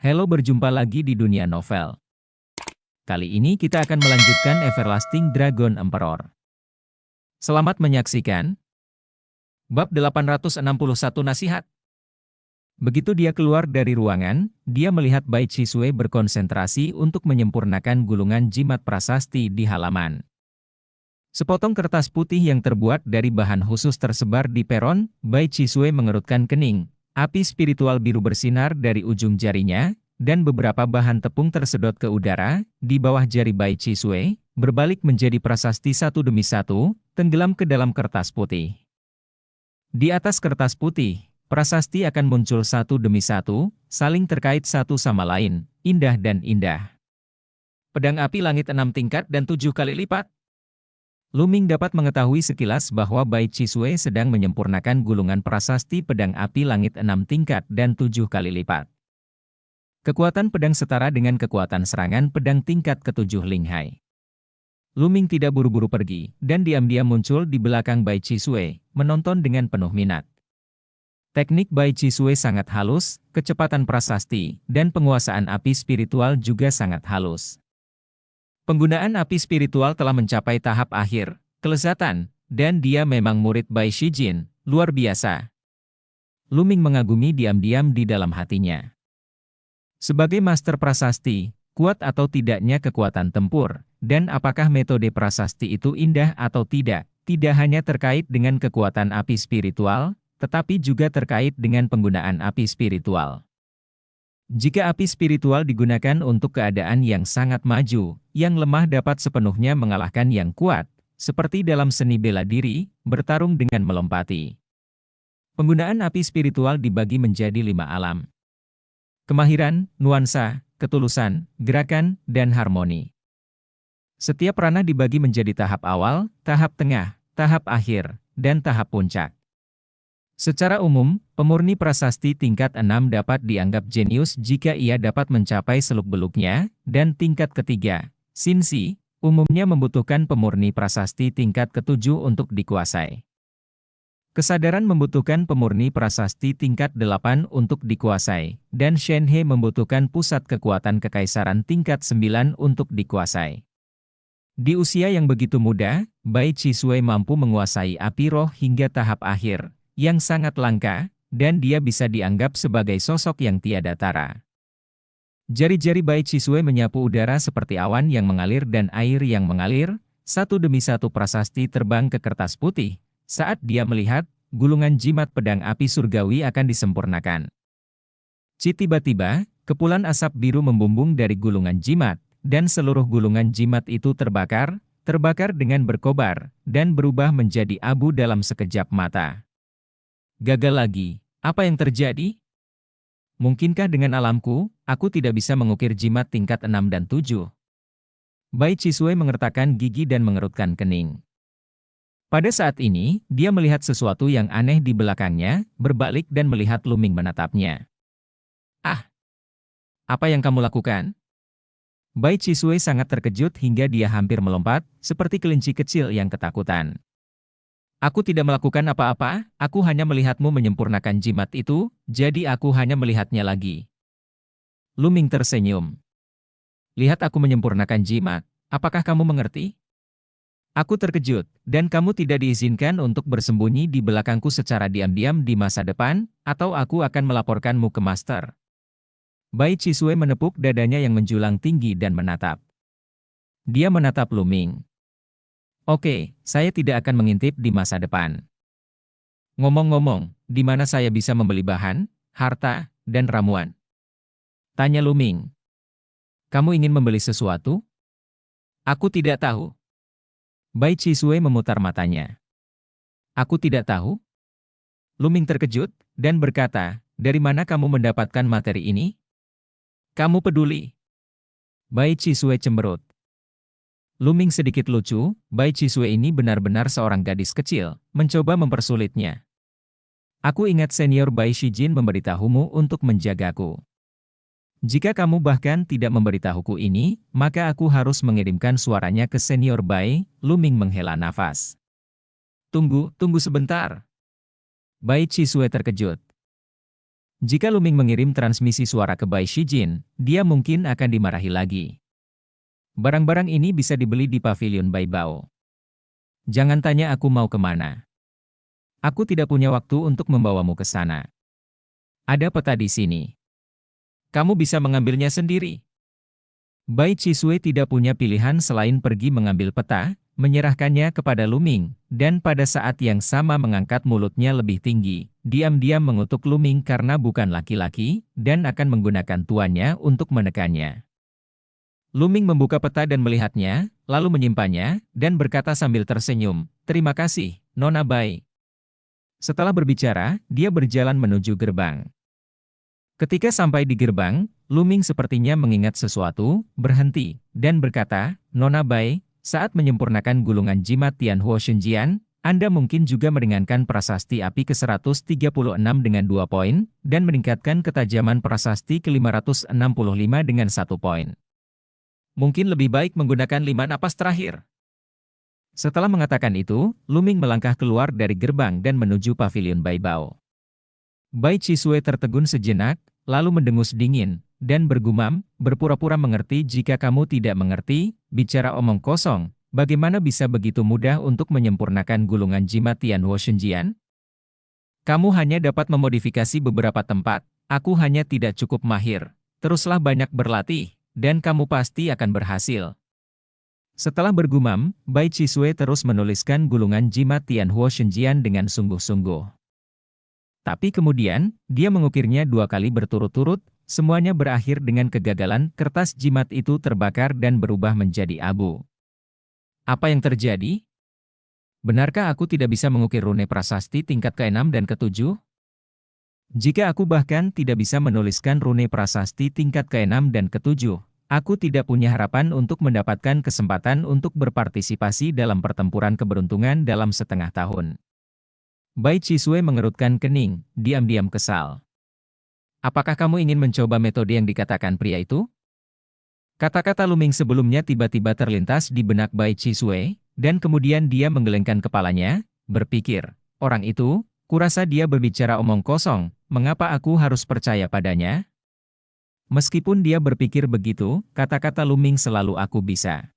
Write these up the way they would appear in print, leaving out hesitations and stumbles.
Halo, berjumpa lagi di dunia novel. Kali ini kita akan melanjutkan Everlasting Dragon Emperor. Selamat menyaksikan. Bab 861 Nasihat. Begitu dia keluar dari ruangan, dia melihat Bai Chisue berkonsentrasi untuk menyempurnakan gulungan jimat prasasti di halaman. Sepotong kertas putih yang terbuat dari bahan khusus tersebar di peron. Bai Chisue mengerutkan kening. Api spiritual biru bersinar dari ujung jarinya, dan beberapa bahan tepung tersedot ke udara, di bawah jari Bai Chisue, berbalik menjadi prasasti satu demi satu, tenggelam ke dalam kertas putih. Di atas kertas putih, prasasti akan muncul satu demi satu, saling terkait satu sama lain, indah dan indah. Pedang api langit 6 tingkat dan 7 kali lipat. Lu Ming dapat mengetahui sekilas bahwa Bai Chisue sedang menyempurnakan gulungan prasasti pedang api langit 6 tingkat dan 7 kali lipat. Kekuatan pedang setara dengan kekuatan serangan pedang tingkat ke-7 Ling Hai. Lu Ming tidak buru-buru pergi, dan diam-diam muncul di belakang Bai Chisue, menonton dengan penuh minat. Teknik Bai Chisue sangat halus, kecepatan prasasti, dan penguasaan api spiritual juga sangat halus. Penggunaan api spiritual telah mencapai tahap akhir, kelezatan, dan dia memang murid Bai Shijin, luar biasa. Lu Ming mengagumi diam-diam di dalam hatinya. Sebagai master prasasti, kuat atau tidaknya kekuatan tempur, dan apakah metode prasasti itu indah atau tidak hanya terkait dengan kekuatan api spiritual, tetapi juga terkait dengan penggunaan api spiritual. Jika api spiritual digunakan untuk keadaan yang sangat maju, yang lemah dapat sepenuhnya mengalahkan yang kuat, seperti dalam seni bela diri, bertarung dengan melompati. Penggunaan api spiritual dibagi menjadi 5 alam. Kemahiran, nuansa, ketulusan, gerakan, dan harmoni. Setiap ranah dibagi menjadi tahap awal, tahap tengah, tahap akhir, dan tahap puncak. Secara umum, pemurni prasasti tingkat 6 dapat dianggap jenius jika ia dapat mencapai seluk-beluknya, dan tingkat ketiga, Shinshi, umumnya membutuhkan pemurni prasasti tingkat ke-7 untuk dikuasai. Kesadaran membutuhkan pemurni prasasti tingkat 8 untuk dikuasai, dan Shenhe membutuhkan pusat kekuatan kekaisaran tingkat 9 untuk dikuasai. Di usia yang begitu muda, Bai Chisue mampu menguasai api roh hingga tahap akhir, yang sangat langka, dan dia bisa dianggap sebagai sosok yang tiada tara. Jari-jari Bai Chisue menyapu udara seperti awan yang mengalir dan air yang mengalir, satu demi satu prasasti terbang ke kertas putih, saat dia melihat, gulungan jimat pedang api surgawi akan disempurnakan. Tiba-tiba, kepulan asap biru membumbung dari gulungan jimat, dan seluruh gulungan jimat itu terbakar dengan berkobar, dan berubah menjadi abu dalam sekejap mata. Gagal lagi, apa yang terjadi? Mungkinkah dengan alamku, aku tidak bisa mengukir jimat tingkat 6 dan 7? Bai Chisue mengertakkan gigi dan mengerutkan kening. Pada saat ini, dia melihat sesuatu yang aneh di belakangnya, berbalik dan melihat Lu Ming menatapnya. Ah! Apa yang kamu lakukan? Bai Chisue sangat terkejut hingga dia hampir melompat, seperti kelinci kecil yang ketakutan. Aku tidak melakukan apa-apa, aku hanya melihatmu menyempurnakan jimat itu, jadi aku hanya melihatnya lagi. Lu Ming tersenyum. Lihat aku menyempurnakan jimat, apakah kamu mengerti? Aku terkejut, dan kamu tidak diizinkan untuk bersembunyi di belakangku secara diam-diam di masa depan, atau aku akan melaporkanmu ke master. Bai Chisue menepuk dadanya yang menjulang tinggi dan menatap. Dia menatap Lu Ming. Oke, saya tidak akan mengintip di masa depan. Ngomong-ngomong, di mana saya bisa membeli bahan, harta, dan ramuan? Tanya Lu Ming. Kamu ingin membeli sesuatu? Aku tidak tahu. Bai Chisue memutar matanya. Aku tidak tahu? Lu Ming terkejut, dan berkata, dari mana kamu mendapatkan materi ini? Kamu peduli? Bai Chisue cemberut. Lu Ming sedikit lucu, Bai Chisue ini benar-benar seorang gadis kecil, mencoba mempersulitnya. Aku ingat senior Bai Shijin memberitahumu untuk menjagaku. Jika kamu bahkan tidak memberitahuku ini, maka aku harus mengirimkan suaranya ke senior Bai. Lu Ming menghela nafas. Tunggu sebentar. Bai Chisue terkejut. Jika Luming mengirim transmisi suara ke Bai Shijin, dia mungkin akan dimarahi lagi. Barang-barang ini bisa dibeli di pavilion Bai Bao. Jangan tanya aku mau kemana. Aku tidak punya waktu untuk membawamu ke sana. Ada peta di sini. Kamu bisa mengambilnya sendiri. Bai Chisui tidak punya pilihan selain pergi mengambil peta, menyerahkannya kepada Luming, dan pada saat yang sama mengangkat mulutnya lebih tinggi, diam-diam mengutuk Luming karena bukan laki-laki, dan akan menggunakan tuannya untuk menekannya. Luming membuka peta dan melihatnya, lalu menyimpannya, dan berkata sambil tersenyum, "Terima kasih, Nona Bai." Setelah berbicara, dia berjalan menuju gerbang. Ketika sampai di gerbang, Luming sepertinya mengingat sesuatu, berhenti, dan berkata, "Nona Bai, saat menyempurnakan gulungan jimat Tianhuo Shunjian, Anda mungkin juga meringankan prasasti api ke-136 dengan 2 poin, dan meningkatkan ketajaman prasasti ke-565 dengan 1 poin. Mungkin lebih baik menggunakan 5 napas terakhir." Setelah mengatakan itu, Luming melangkah keluar dari gerbang dan menuju pavilion Bai Bao. Bai Chisui tertegun sejenak, lalu mendengus dingin, dan bergumam, "Berpura-pura mengerti jika kamu tidak mengerti, bicara omong kosong, bagaimana bisa begitu mudah untuk menyempurnakan gulungan jimat Tianhuo Shunjian? Kamu hanya dapat memodifikasi beberapa tempat, aku hanya tidak cukup mahir. Teruslah banyak berlatih, dan kamu pasti akan berhasil." Setelah bergumam, Bai Chisui terus menuliskan gulungan jimat Tianhuo Shunjian dengan sungguh-sungguh. Tapi kemudian, dia mengukirnya 2 kali berturut-turut, semuanya berakhir dengan kegagalan, kertas jimat itu terbakar dan berubah menjadi abu. Apa yang terjadi? Benarkah aku tidak bisa mengukir rune prasasti tingkat ke-6 dan ke-7? Jika aku bahkan tidak bisa menuliskan rune prasasti tingkat ke-6 dan ke-7, aku tidak punya harapan untuk mendapatkan kesempatan untuk berpartisipasi dalam pertempuran keberuntungan dalam setengah tahun. Bai Chisui mengerutkan kening, diam-diam kesal. "Apakah kamu ingin mencoba metode yang dikatakan pria itu?" Kata-kata Luming sebelumnya tiba-tiba terlintas di benak Bai Chisui, dan kemudian dia menggelengkan kepalanya, berpikir, "Orang itu, kurasa dia berbicara omong kosong, mengapa aku harus percaya padanya?" Meskipun dia berpikir begitu, kata-kata Luming selalu aku bisa.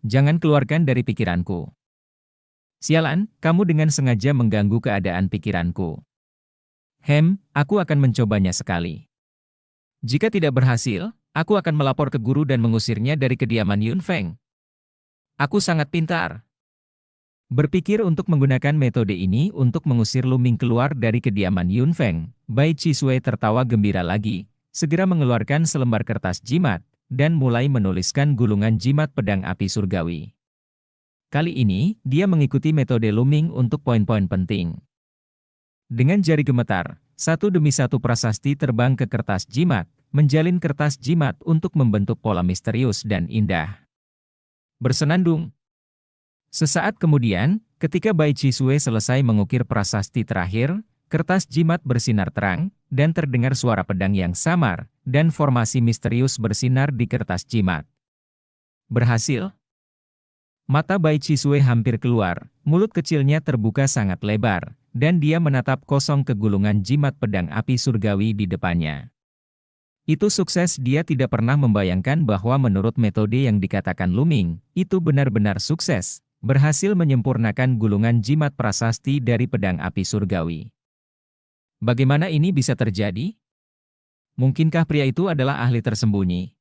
Jangan keluarkan dari pikiranku. Sialan, kamu dengan sengaja mengganggu keadaan pikiranku. Aku akan mencobanya sekali. Jika tidak berhasil, aku akan melapor ke guru dan mengusirnya dari kediaman Yun Feng. Aku sangat pintar. Berpikir untuk menggunakan metode ini untuk mengusir Luming keluar dari kediaman Yun Feng, Bai Chisui tertawa gembira lagi, segera mengeluarkan selembar kertas jimat, dan mulai menuliskan gulungan jimat pedang api surgawi. Kali ini, dia mengikuti metode Luming untuk poin-poin penting. Dengan jari gemetar, satu demi satu prasasti terbang ke kertas jimat, menjalin kertas jimat untuk membentuk pola misterius dan indah. Bersenandung. Sesaat kemudian, ketika Bai Chisui selesai mengukir prasasti terakhir, kertas jimat bersinar terang, dan terdengar suara pedang yang samar, dan formasi misterius bersinar di kertas jimat. Berhasil? Mata Bai Chisui hampir keluar, mulut kecilnya terbuka sangat lebar, dan dia menatap kosong ke gulungan jimat pedang api surgawi di depannya. Itu sukses. Dia tidak pernah membayangkan bahwa menurut metode yang dikatakan Luming, itu benar-benar sukses, berhasil menyempurnakan gulungan jimat prasasti dari pedang api surgawi. Bagaimana ini bisa terjadi? Mungkinkah pria itu adalah ahli tersembunyi?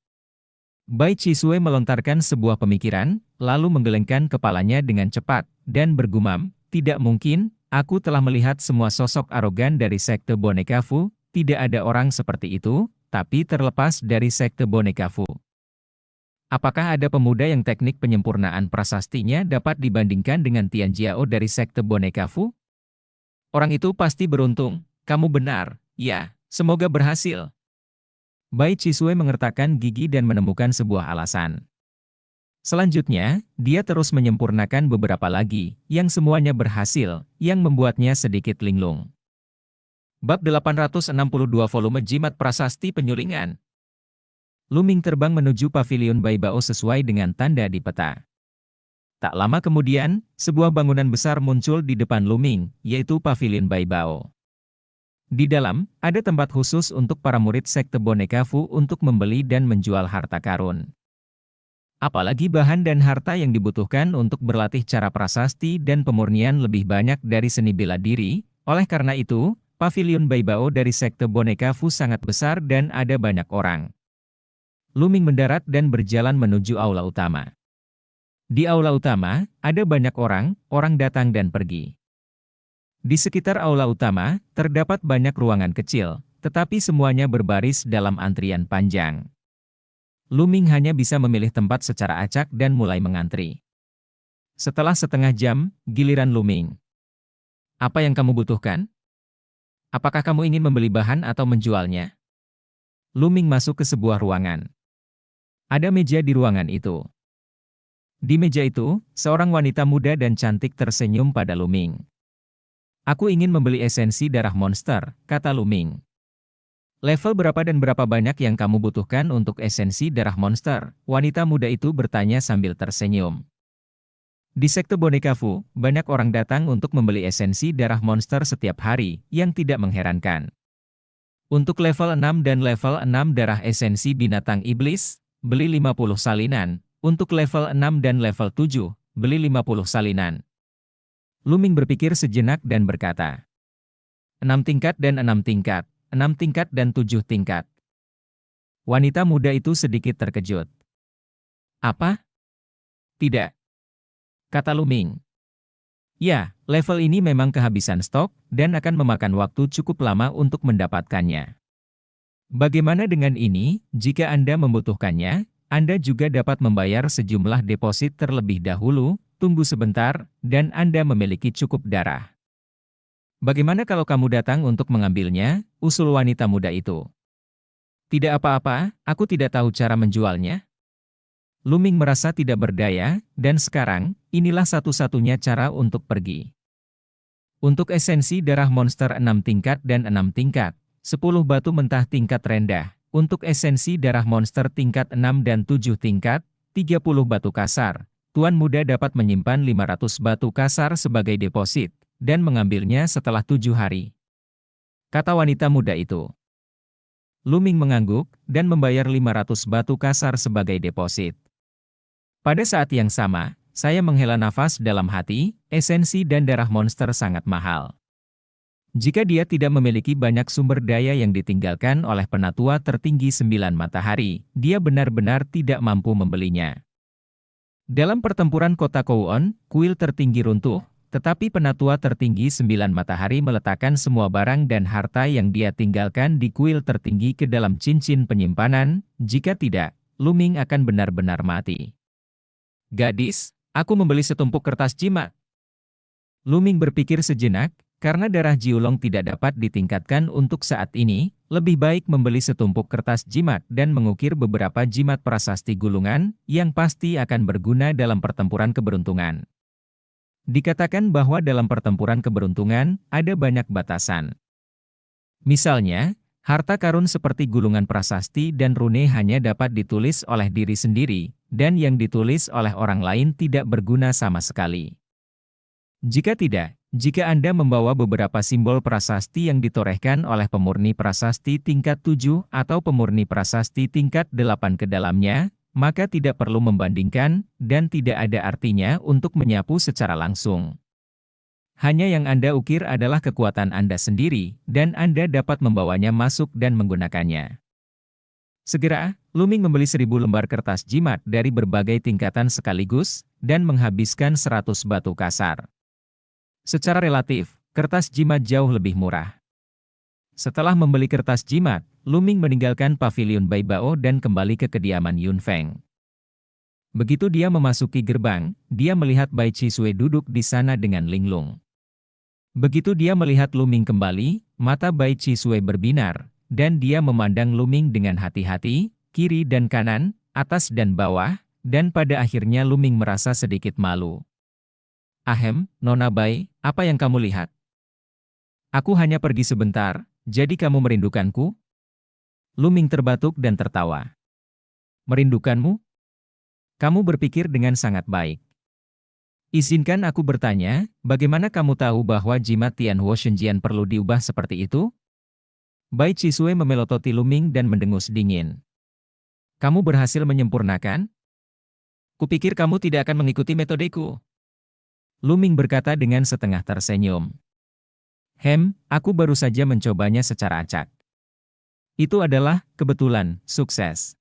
Bai Chisui melontarkan sebuah pemikiran, lalu menggelengkan kepalanya dengan cepat, dan bergumam, "Tidak mungkin, aku telah melihat semua sosok arogan dari sekte boneka Fu, tidak ada orang seperti itu, tapi terlepas dari sekte boneka Fu. Apakah ada pemuda yang teknik penyempurnaan prasastinya dapat dibandingkan dengan Tian Jiao dari sekte boneka Fu? Orang itu pasti beruntung, kamu benar, ya, semoga berhasil." Bai Chisui mengertakkan gigi dan menemukan sebuah alasan. Selanjutnya, dia terus menyempurnakan beberapa lagi, yang semuanya berhasil, yang membuatnya sedikit linglung. Bab 862 Volume Jimat Prasasti Penyulingan. Luming terbang menuju pavilion Bai Bao sesuai dengan tanda di peta. Tak lama kemudian, sebuah bangunan besar muncul di depan Luming, yaitu pavilion Bai Bao. Di dalam, ada tempat khusus untuk para murid sekte boneka Fu untuk membeli dan menjual harta karun. Apalagi bahan dan harta yang dibutuhkan untuk berlatih cara prasasti dan pemurnian lebih banyak dari seni bela diri. Oleh karena itu, pavilion Baibao dari sekte boneka Fu sangat besar dan ada banyak orang. Luming mendarat dan berjalan menuju aula utama. Di aula utama, ada banyak orang datang dan pergi. Di sekitar aula utama, terdapat banyak ruangan kecil, tetapi semuanya berbaris dalam antrian panjang. Luming hanya bisa memilih tempat secara acak dan mulai mengantri. Setelah setengah jam, giliran Luming. Apa yang kamu butuhkan? Apakah kamu ingin membeli bahan atau menjualnya? Luming masuk ke sebuah ruangan. Ada meja di ruangan itu. Di meja itu, seorang wanita muda dan cantik tersenyum pada Luming. Aku ingin membeli esensi darah monster, kata Luming. Level berapa dan berapa banyak yang kamu butuhkan untuk esensi darah monster? Wanita muda itu bertanya sambil tersenyum. Di sekte boneka Fu, banyak orang datang untuk membeli esensi darah monster setiap hari, yang tidak mengherankan. Untuk level 6 dan level 6 darah esensi binatang iblis, beli 50 salinan. Untuk level 6 dan level 7, beli 50 salinan. Luming berpikir sejenak dan berkata, 6 tingkat dan 6 tingkat, 6 tingkat dan 7 tingkat. Wanita muda itu sedikit terkejut. Apa? Tidak, kata Luming. Ya, level ini memang kehabisan stok, dan akan memakan waktu cukup lama untuk mendapatkannya. Bagaimana dengan ini, jika Anda membutuhkannya, Anda juga dapat membayar sejumlah deposit terlebih dahulu, tunggu sebentar, dan Anda memiliki cukup darah. Bagaimana kalau kamu datang untuk mengambilnya, usul wanita muda itu. Tidak apa-apa, aku tidak tahu cara menjualnya. Luming merasa tidak berdaya, dan sekarang, inilah satu-satunya cara untuk pergi. Untuk esensi darah monster 6 tingkat dan 6 tingkat, 10 batu mentah tingkat rendah. Untuk esensi darah monster tingkat 6 dan 7 tingkat, 30 batu kasar. Tuan muda dapat menyimpan 500 batu kasar sebagai deposit, dan mengambilnya setelah 7 hari. Kata wanita muda itu. Luming mengangguk, dan membayar 500 batu kasar sebagai deposit. Pada saat yang sama, saya menghela nafas dalam hati, esensi dan darah monster sangat mahal. Jika dia tidak memiliki banyak sumber daya yang ditinggalkan oleh penatua tertinggi 9 matahari, dia benar-benar tidak mampu membelinya. Dalam pertempuran kota Kowon, kuil tertinggi runtuh, tetapi penatua tertinggi 9 matahari meletakkan semua barang dan harta yang dia tinggalkan di kuil tertinggi ke dalam cincin penyimpanan, jika tidak, Luming akan benar-benar mati. Gadis, aku membeli setumpuk kertas jimat. Luming berpikir sejenak, karena darah Jiulong tidak dapat ditingkatkan untuk saat ini, lebih baik membeli setumpuk kertas jimat dan mengukir beberapa jimat prasasti gulungan, yang pasti akan berguna dalam pertempuran keberuntungan. Dikatakan bahwa dalam pertempuran keberuntungan, ada banyak batasan. Misalnya, harta karun seperti gulungan prasasti dan rune hanya dapat ditulis oleh diri sendiri, dan yang ditulis oleh orang lain tidak berguna sama sekali. Jika Anda membawa beberapa simbol prasasti yang ditorehkan oleh pemurni prasasti tingkat 7 atau pemurni prasasti tingkat 8 ke dalamnya, maka tidak perlu membandingkan, dan tidak ada artinya untuk menyapu secara langsung. Hanya yang Anda ukir adalah kekuatan Anda sendiri, dan Anda dapat membawanya masuk dan menggunakannya. Segera, Luming membeli 1000 lembar kertas jimat dari berbagai tingkatan sekaligus, dan menghabiskan 100 batu kasar. Secara relatif, kertas jimat jauh lebih murah. Setelah membeli kertas jimat, Luming meninggalkan pavilion Baibao dan kembali ke kediaman Yun Feng. Begitu dia memasuki gerbang, dia melihat Bai Chisui duduk di sana dengan linglung. Begitu dia melihat Luming kembali, mata Bai Chisui berbinar, dan dia memandang Luming dengan hati-hati, kiri dan kanan, atas dan bawah, dan pada akhirnya Luming merasa sedikit malu. Ahem, Nona Bai, apa yang kamu lihat? Aku hanya pergi sebentar, jadi kamu merindukanku? Luming terbatuk dan tertawa. Merindukanmu? Kamu berpikir dengan sangat baik. Izinkan aku bertanya, bagaimana kamu tahu bahwa jimat Tianhuo Shenjian perlu diubah seperti itu? Bai Chisue memelototi Luming dan mendengus dingin. Kamu berhasil menyempurnakan? Kupikir kamu tidak akan mengikuti metodeku. Luming berkata dengan setengah tersenyum. Aku baru saja mencobanya secara acak. Itu adalah, kebetulan, sukses.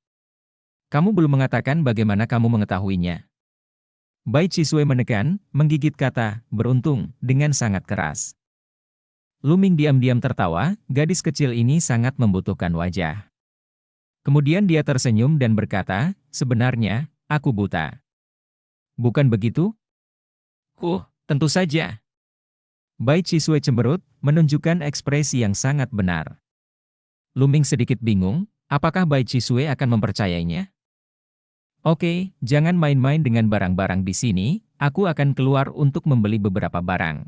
Kamu belum mengatakan bagaimana kamu mengetahuinya. Bai Chisue menekan, menggigit kata, beruntung, dengan sangat keras. Luming diam-diam tertawa, gadis kecil ini sangat membutuhkan wajah. Kemudian dia tersenyum dan berkata, sebenarnya, aku buta. Bukan begitu? Tentu saja. Bai Chisue cemberut, menunjukkan ekspresi yang sangat benar. Luming sedikit bingung, apakah Bai Chisue akan mempercayainya? Oke, jangan main-main dengan barang-barang di sini, aku akan keluar untuk membeli beberapa barang.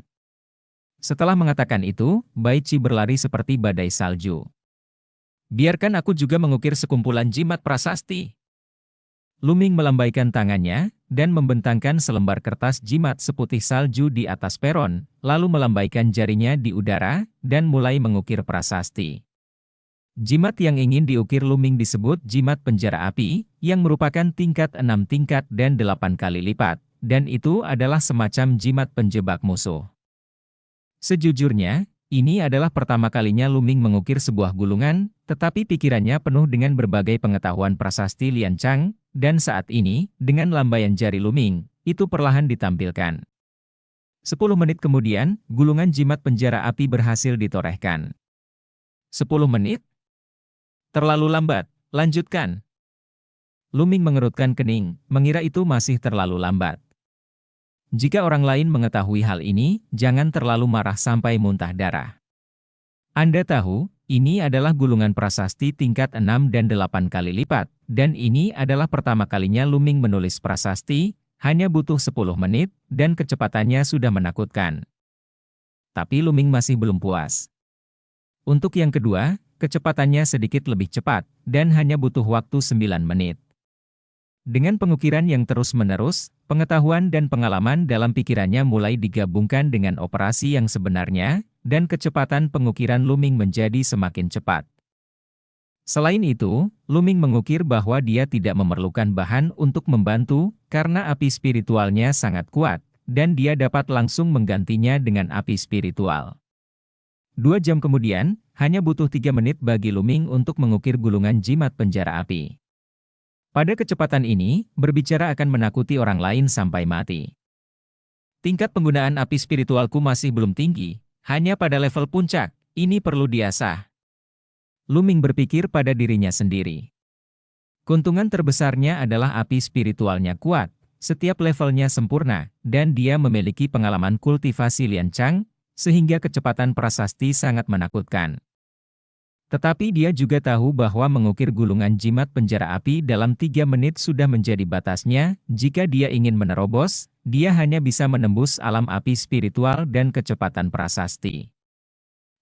Setelah mengatakan itu, Bai Chi berlari seperti badai salju. Biarkan aku juga mengukir sekumpulan jimat prasasti. Luming melambaikan tangannya, dan membentangkan selembar kertas jimat seputih salju di atas peron, lalu melambaikan jarinya di udara, dan mulai mengukir prasasti. Jimat yang ingin diukir Luming disebut jimat penjara api, yang merupakan tingkat 6 tingkat dan 8 kali lipat, dan itu adalah semacam jimat penjebak musuh. Sejujurnya, ini adalah pertama kalinya Luming mengukir sebuah gulungan, tetapi pikirannya penuh dengan berbagai pengetahuan prasasti Lian Chang, dan saat ini, dengan lambaian jari Luming, itu perlahan ditampilkan. 10 menit kemudian, gulungan jimat penjara api berhasil ditorehkan. 10 menit? Terlalu lambat, lanjutkan. Luming mengerutkan kening, mengira itu masih terlalu lambat. Jika orang lain mengetahui hal ini, jangan terlalu marah sampai muntah darah. Anda tahu, ini adalah gulungan prasasti tingkat 6 dan 8 kali lipat, dan ini adalah pertama kalinya Luming menulis prasasti, hanya butuh 10 menit, dan kecepatannya sudah menakutkan. Tapi Luming masih belum puas. Untuk yang kedua, kecepatannya sedikit lebih cepat, dan hanya butuh waktu 9 menit. Dengan pengukiran yang terus-menerus, pengetahuan dan pengalaman dalam pikirannya mulai digabungkan dengan operasi yang sebenarnya, dan kecepatan pengukiran Luming menjadi semakin cepat. Selain itu, Luming mengukir bahwa dia tidak memerlukan bahan untuk membantu, karena api spiritualnya sangat kuat, dan dia dapat langsung menggantinya dengan api spiritual. 2 jam kemudian, hanya butuh 3 menit bagi Luming untuk mengukir gulungan jimat penjara api. Pada kecepatan ini, berbicara akan menakuti orang lain sampai mati. Tingkat penggunaan api spiritualku masih belum tinggi, hanya pada level puncak, ini perlu diasah. Luming berpikir pada dirinya sendiri. Keuntungan terbesarnya adalah api spiritualnya kuat, setiap levelnya sempurna, dan dia memiliki pengalaman kultivasi Lian Chang, sehingga kecepatan prasasti sangat menakutkan. Tetapi dia juga tahu bahwa mengukir gulungan jimat penjara api dalam 3 menit sudah menjadi batasnya, jika dia ingin menerobos, dia hanya bisa menembus alam api spiritual dan kecepatan prasasti.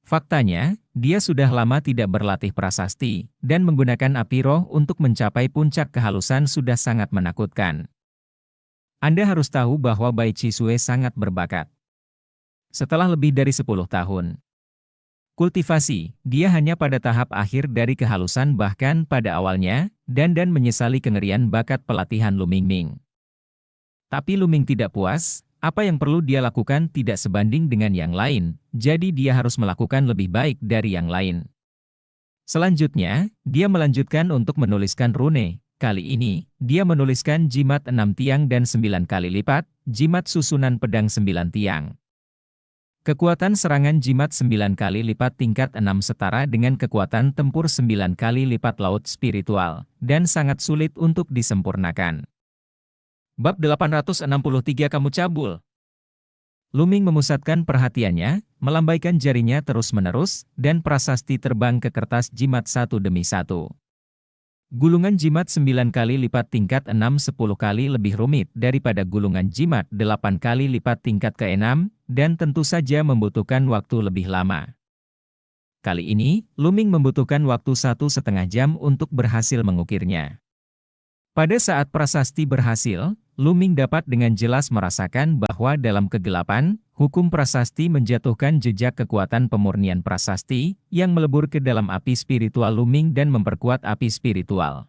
Faktanya, dia sudah lama tidak berlatih prasasti, dan menggunakan api roh untuk mencapai puncak kehalusan sudah sangat menakutkan. Anda harus tahu bahwa Bai Chisue sangat berbakat. Setelah lebih dari 10 tahun kultivasi, dia hanya pada tahap akhir dari kehalusan bahkan pada awalnya, dan menyesali kengerian bakat pelatihan Luming Ming. Tapi Luming tidak puas, apa yang perlu dia lakukan tidak sebanding dengan yang lain, jadi dia harus melakukan lebih baik dari yang lain. Selanjutnya, dia melanjutkan untuk menuliskan rune. Kali ini, dia menuliskan jimat 6 tiang dan 9 kali lipat, jimat susunan pedang 9 tiang. Kekuatan serangan jimat 9 kali lipat tingkat 6 setara dengan kekuatan tempur 9 kali lipat laut spiritual, dan sangat sulit untuk disempurnakan. Bab 863 Kamu Cabul. Luming memusatkan perhatiannya, melambaikan jarinya terus-menerus, dan prasasti terbang ke kertas jimat satu demi satu. Gulungan jimat 9 kali lipat tingkat 6 10 kali lebih rumit daripada gulungan jimat 8 kali lipat tingkat ke-6, dan tentu saja membutuhkan waktu lebih lama. Kali ini, Luming membutuhkan waktu 1,5 jam untuk berhasil mengukirnya. Pada saat prasasti berhasil, Luming dapat dengan jelas merasakan bahwa dalam kegelapan, Hukum prasasti menjatuhkan jejak kekuatan pemurnian prasasti yang melebur ke dalam api spiritual Luming dan memperkuat api spiritual.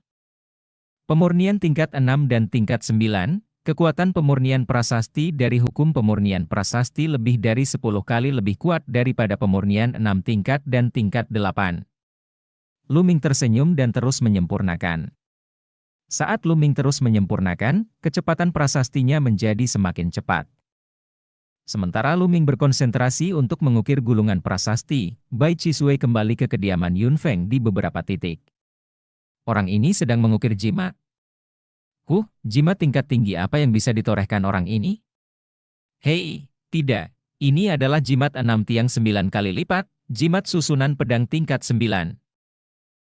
Pemurnian tingkat 6 dan tingkat 9, kekuatan pemurnian prasasti dari hukum pemurnian prasasti lebih dari 10 kali lebih kuat daripada pemurnian 6 tingkat dan tingkat 8. Luming tersenyum dan terus menyempurnakan. Saat Luming terus menyempurnakan, kecepatan prasastinya menjadi semakin cepat. Sementara Luming berkonsentrasi untuk mengukir gulungan prasasti, Bai Chisui kembali ke kediaman Yun Feng di beberapa titik. Orang ini sedang mengukir jimat. Jimat tingkat tinggi apa yang bisa ditorehkan orang ini? Hei, tidak. Ini adalah jimat 6 tiang 9 kali lipat, jimat susunan pedang tingkat 9.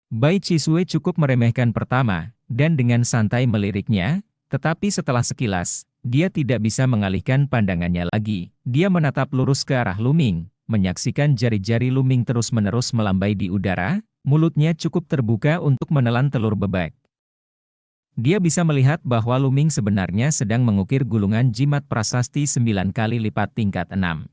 Bai Chisui cukup meremehkan pertama, dan dengan santai meliriknya, tetapi setelah sekilas, dia tidak bisa mengalihkan pandangannya lagi. Dia menatap lurus ke arah Luming, menyaksikan jari-jari Luming terus-menerus melambai di udara, mulutnya cukup terbuka untuk menelan telur bebek. Dia bisa melihat bahwa Luming sebenarnya sedang mengukir gulungan jimat prasasti 9 kali lipat tingkat 6.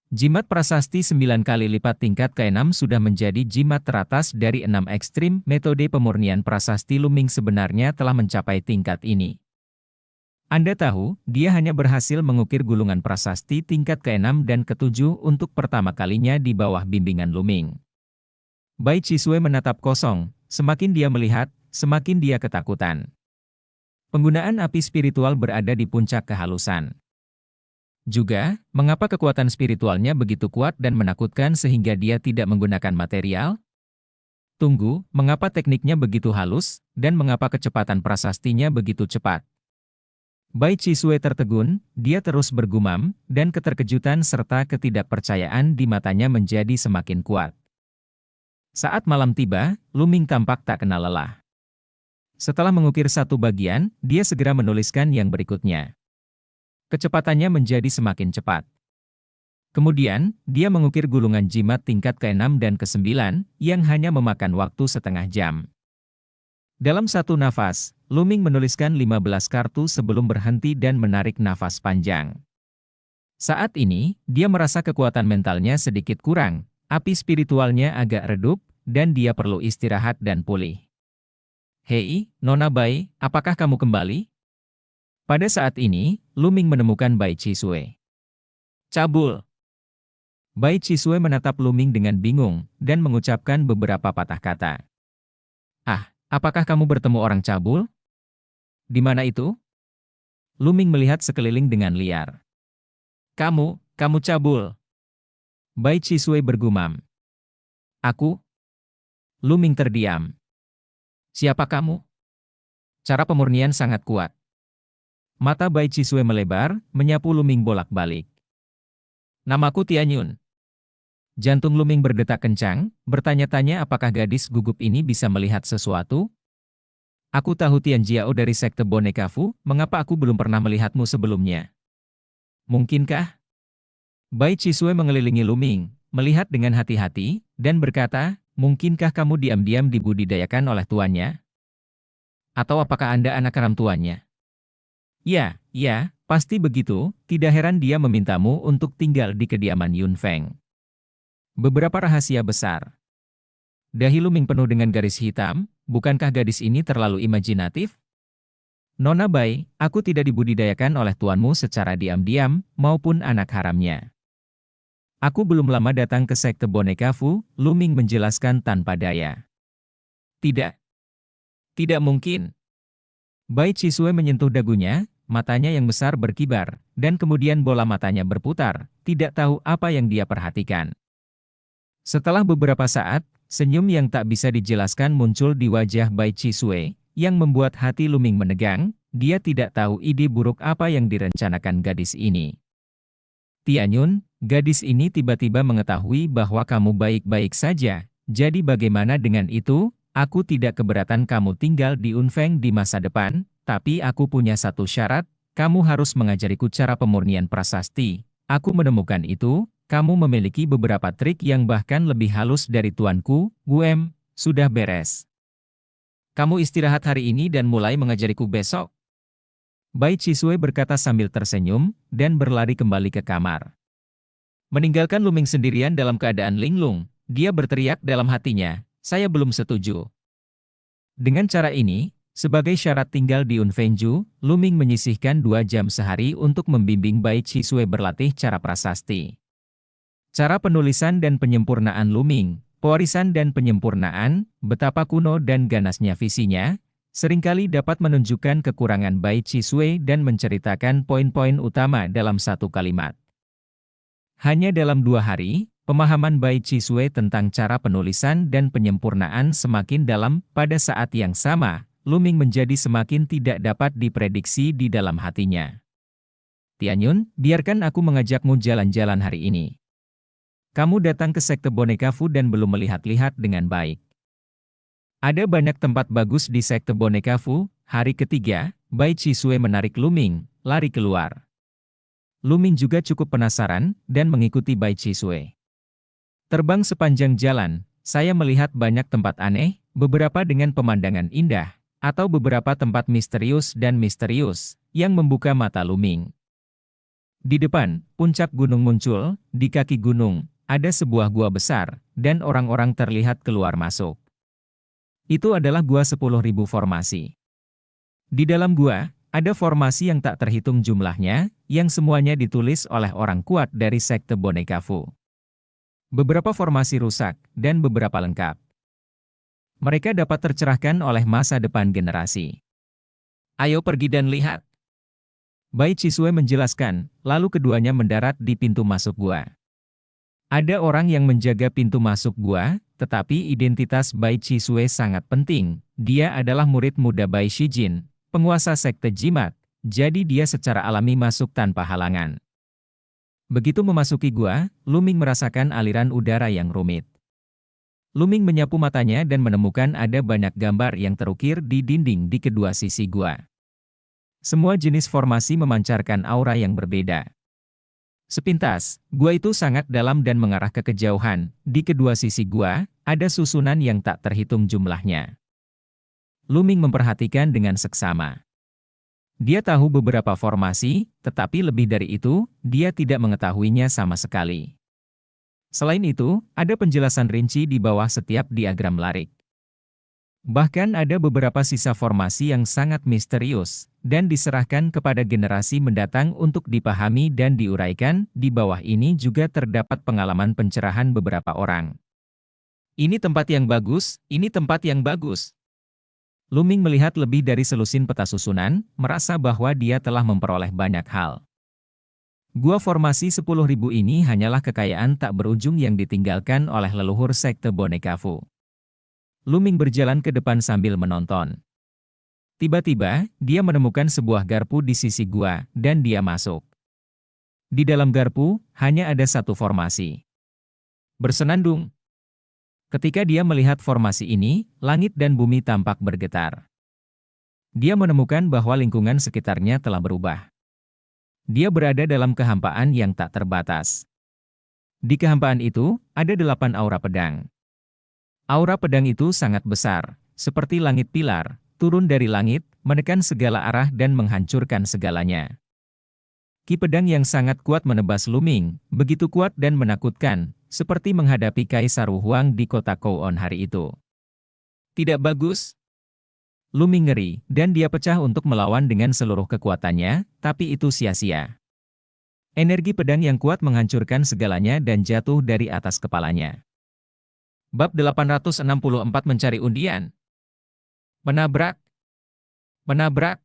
Jimat prasasti 9 kali lipat tingkat ke-6 sudah menjadi jimat teratas dari 6 ekstrim. Metode pemurnian prasasti Luming sebenarnya telah mencapai tingkat ini. Anda tahu, dia hanya berhasil mengukir gulungan prasasti tingkat ke-6 dan ke-7 untuk pertama kalinya di bawah bimbingan Luming. Bai Chisui menatap kosong, semakin dia melihat, semakin dia ketakutan. Penggunaan api spiritual berada di puncak kehalusan. Juga, mengapa kekuatan spiritualnya begitu kuat dan menakutkan sehingga dia tidak menggunakan material? Tunggu, mengapa tekniknya begitu halus, dan mengapa kecepatan prasastinya begitu cepat? Bai Chisui tertegun, dia terus bergumam, dan keterkejutan serta ketidakpercayaan di matanya menjadi semakin kuat. Saat malam tiba, Luming tampak tak kenal lelah. Setelah mengukir satu bagian, dia segera menuliskan yang berikutnya. Kecepatannya menjadi semakin cepat. Kemudian, dia mengukir gulungan jimat tingkat ke-6 dan ke-9, yang hanya memakan waktu setengah jam. Dalam satu nafas, Luming menuliskan 15 kartu sebelum berhenti dan menarik nafas panjang. Saat ini, dia merasa kekuatan mentalnya sedikit kurang, api spiritualnya agak redup, dan dia perlu istirahat dan pulih. Hei, Nona Bai, apakah kamu kembali? Pada saat ini, Luming menemukan Bai Chisui. Cabul! Bai Chisui menatap Luming dengan bingung, dan mengucapkan beberapa patah kata. Apakah kamu bertemu orang cabul? Di mana itu? Luming melihat sekeliling dengan liar. Kamu cabul. Bai Chisui bergumam. Aku? Luming terdiam. Siapa kamu? Cara pemurnian sangat kuat. Mata Bai Chisui melebar, menyapu Luming bolak-balik. Namaku Tianyun. Jantung Luming berdetak kencang, bertanya-tanya apakah gadis gugup ini bisa melihat sesuatu? Aku tahu Tian Jiao dari sekte boneka Fu, mengapa aku belum pernah melihatmu sebelumnya? Mungkinkah? Bai Chisui mengelilingi Luming, melihat dengan hati-hati, dan berkata, mungkinkah kamu diam-diam dibudidayakan oleh tuannya? Atau apakah Anda anak haram tuannya? Ya, pasti begitu, tidak heran dia memintamu untuk tinggal di kediaman Yun Feng. Beberapa rahasia besar. Dahi Luming penuh dengan garis hitam, bukankah gadis ini terlalu imajinatif? Nona Bai, aku tidak dibudidayakan oleh tuanmu secara diam-diam, maupun anak haramnya. Aku belum lama datang ke sekte boneka Fu, Luming menjelaskan tanpa daya. Tidak mungkin. Bai Chisui menyentuh dagunya, matanya yang besar berkibar, dan kemudian bola matanya berputar, tidak tahu apa yang dia perhatikan. Setelah beberapa saat, senyum yang tak bisa dijelaskan muncul di wajah Bai Chisui, yang membuat hati Luming menegang, dia tidak tahu ide buruk apa yang direncanakan gadis ini. Tianyun, gadis ini tiba-tiba mengetahui bahwa kamu baik-baik saja, jadi bagaimana dengan itu? Aku tidak keberatan kamu tinggal di Unfeng di masa depan, tapi aku punya satu syarat, kamu harus mengajariku cara pemurnian prasasti. Aku menemukan itu, kamu memiliki beberapa trik yang bahkan lebih halus dari tuanku, Guem, sudah beres. Kamu istirahat hari ini dan mulai mengajariku besok. Bai Chisue berkata sambil tersenyum, dan berlari kembali ke kamar. Meninggalkan Luming sendirian dalam keadaan linglung, dia berteriak dalam hatinya, saya belum setuju. Dengan cara ini, sebagai syarat tinggal di Unfenju, Luming menyisihkan 2 jam sehari untuk membimbing Bai Chisue berlatih cara prasasti. Cara penulisan dan penyempurnaan Luming, pewarisan dan penyempurnaan, betapa kuno dan ganasnya visinya, seringkali dapat menunjukkan kekurangan Bai Chisue dan menceritakan poin-poin utama dalam satu kalimat. Hanya dalam 2 hari, pemahaman Bai Chisue tentang cara penulisan dan penyempurnaan semakin dalam. Pada saat yang sama, Luming menjadi semakin tidak dapat diprediksi di dalam hatinya. Tianyun, biarkan aku mengajakmu jalan-jalan hari ini. Kamu datang ke sekte boneka Fu dan belum melihat-lihat dengan baik. Ada banyak tempat bagus di sekte boneka Fu. Hari ketiga, Bai Chisue menarik Luming, lari keluar. Luming juga cukup penasaran, dan mengikuti Bai Chisue. Terbang sepanjang jalan, saya melihat banyak tempat aneh, beberapa dengan pemandangan indah, atau beberapa tempat misterius, yang membuka mata Luming. Di depan, puncak gunung muncul, di kaki gunung, ada sebuah gua besar, dan orang-orang terlihat keluar masuk. Itu adalah gua 10.000 formasi. Di dalam gua, ada formasi yang tak terhitung jumlahnya, yang semuanya ditulis oleh orang kuat dari sekte boneka Fu. Beberapa formasi rusak, dan beberapa lengkap. Mereka dapat tercerahkan oleh masa depan generasi. Ayo pergi dan lihat. Bai Chisue menjelaskan, lalu keduanya mendarat di pintu masuk gua. Ada orang yang menjaga pintu masuk gua, tetapi identitas Bai Chisue sangat penting. Dia adalah murid muda Bai Shijin, penguasa sekte jimat, jadi dia secara alami masuk tanpa halangan. Begitu memasuki gua, Luming merasakan aliran udara yang rumit. Luming menyapu matanya dan menemukan ada banyak gambar yang terukir di dinding di kedua sisi gua. Semua jenis formasi memancarkan aura yang berbeda. Sepintas, gua itu sangat dalam dan mengarah ke kejauhan. Di kedua sisi gua, ada susunan yang tak terhitung jumlahnya. Luming memperhatikan dengan seksama. Dia tahu beberapa formasi, tetapi lebih dari itu, dia tidak mengetahuinya sama sekali. Selain itu, ada penjelasan rinci di bawah setiap diagram larik. Bahkan ada beberapa sisa formasi yang sangat misterius, dan diserahkan kepada generasi mendatang untuk dipahami dan diuraikan. Di bawah ini juga terdapat pengalaman pencerahan beberapa orang. Ini tempat yang bagus, ini tempat yang bagus. Luming melihat lebih dari selusin peta susunan, merasa bahwa dia telah memperoleh banyak hal. Gua formasi 10.000 ini hanyalah kekayaan tak berujung yang ditinggalkan oleh leluhur sekte boneka Fu. Luming berjalan ke depan sambil menonton. Tiba-tiba, dia menemukan sebuah garpu di sisi gua, dan dia masuk. Di dalam garpu, hanya ada satu formasi. Bersenandung. Ketika dia melihat formasi ini, langit dan bumi tampak bergetar. Dia menemukan bahwa lingkungan sekitarnya telah berubah. Dia berada dalam kehampaan yang tak terbatas. Di kehampaan itu, ada 8 aura pedang. Aura pedang itu sangat besar, seperti langit pilar, turun dari langit, menekan segala arah dan menghancurkan segalanya. Ki pedang yang sangat kuat menebas Luming, begitu kuat dan menakutkan, seperti menghadapi Kaisar Wu Huang di kota Kouon hari itu. Tidak bagus. Luming ngeri, dan dia pecah untuk melawan dengan seluruh kekuatannya, tapi itu sia-sia. Energi pedang yang kuat menghancurkan segalanya dan jatuh dari atas kepalanya. Bab 864 mencari undian. Menabrak. Menabrak.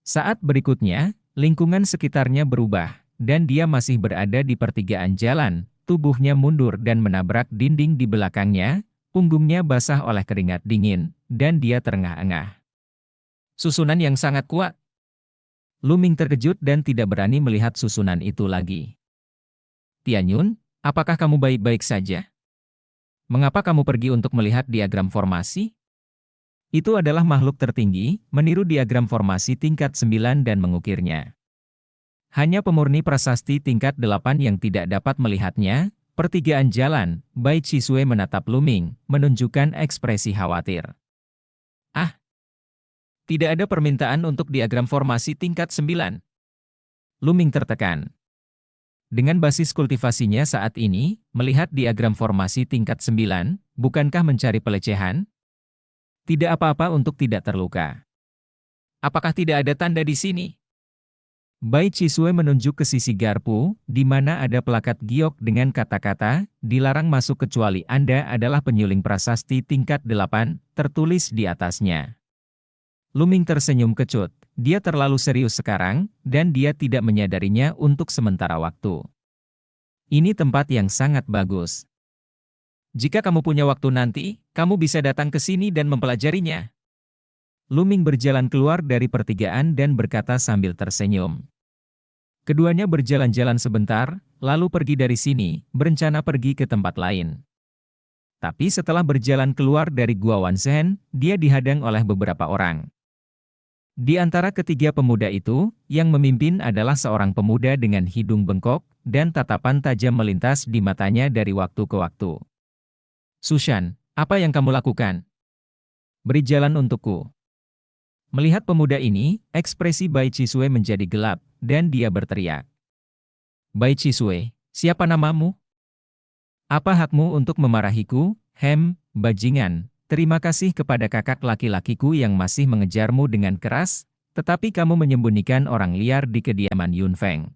Saat berikutnya, lingkungan sekitarnya berubah, dan dia masih berada di pertigaan jalan, tubuhnya mundur dan menabrak dinding di belakangnya, punggungnya basah oleh keringat dingin, dan dia terengah-engah. Susunan yang sangat kuat. Luming terkejut dan tidak berani melihat susunan itu lagi. Tianyun, apakah kamu baik-baik saja? Mengapa kamu pergi untuk melihat diagram formasi? Itu adalah makhluk tertinggi, meniru diagram formasi tingkat 9 dan mengukirnya. Hanya pemurni prasasti tingkat 8 yang tidak dapat melihatnya. Pertigaan jalan, Bai Chisue menatap Luming, menunjukkan ekspresi khawatir. Ah! Tidak ada permintaan untuk diagram formasi tingkat 9. Luming tertekan. Dengan basis kultivasinya saat ini, melihat diagram formasi tingkat 9, bukankah mencari pelecehan? Tidak apa-apa untuk tidak terluka. Apakah tidak ada tanda di sini? Bai Chisue menunjuk ke sisi garpu, di mana ada plakat giok dengan kata-kata, dilarang masuk kecuali Anda adalah penyuling prasasti tingkat 8, tertulis di atasnya. Luming tersenyum kecut. Dia terlalu serius sekarang, dan dia tidak menyadarinya untuk sementara waktu. Ini tempat yang sangat bagus. Jika kamu punya waktu nanti, kamu bisa datang ke sini dan mempelajarinya. Luming berjalan keluar dari pertigaan dan berkata sambil tersenyum. Keduanya berjalan-jalan sebentar, lalu pergi dari sini, berencana pergi ke tempat lain. Tapi setelah berjalan keluar dari Gua Wanzhen, dia dihadang oleh beberapa orang. Di antara ketiga pemuda itu, yang memimpin adalah seorang pemuda dengan hidung bengkok, dan tatapan tajam melintas di matanya dari waktu ke waktu. Sushan, apa yang kamu lakukan? Beri jalan untukku. Melihat pemuda ini, ekspresi Bai Chisue menjadi gelap, dan dia berteriak. Bai Chisue, siapa namamu? Apa hakmu untuk memarahiku, bajingan? Terima kasih kepada kakak laki-lakiku yang masih mengejarmu dengan keras, tetapi kamu menyembunyikan orang liar di kediaman Yunfeng.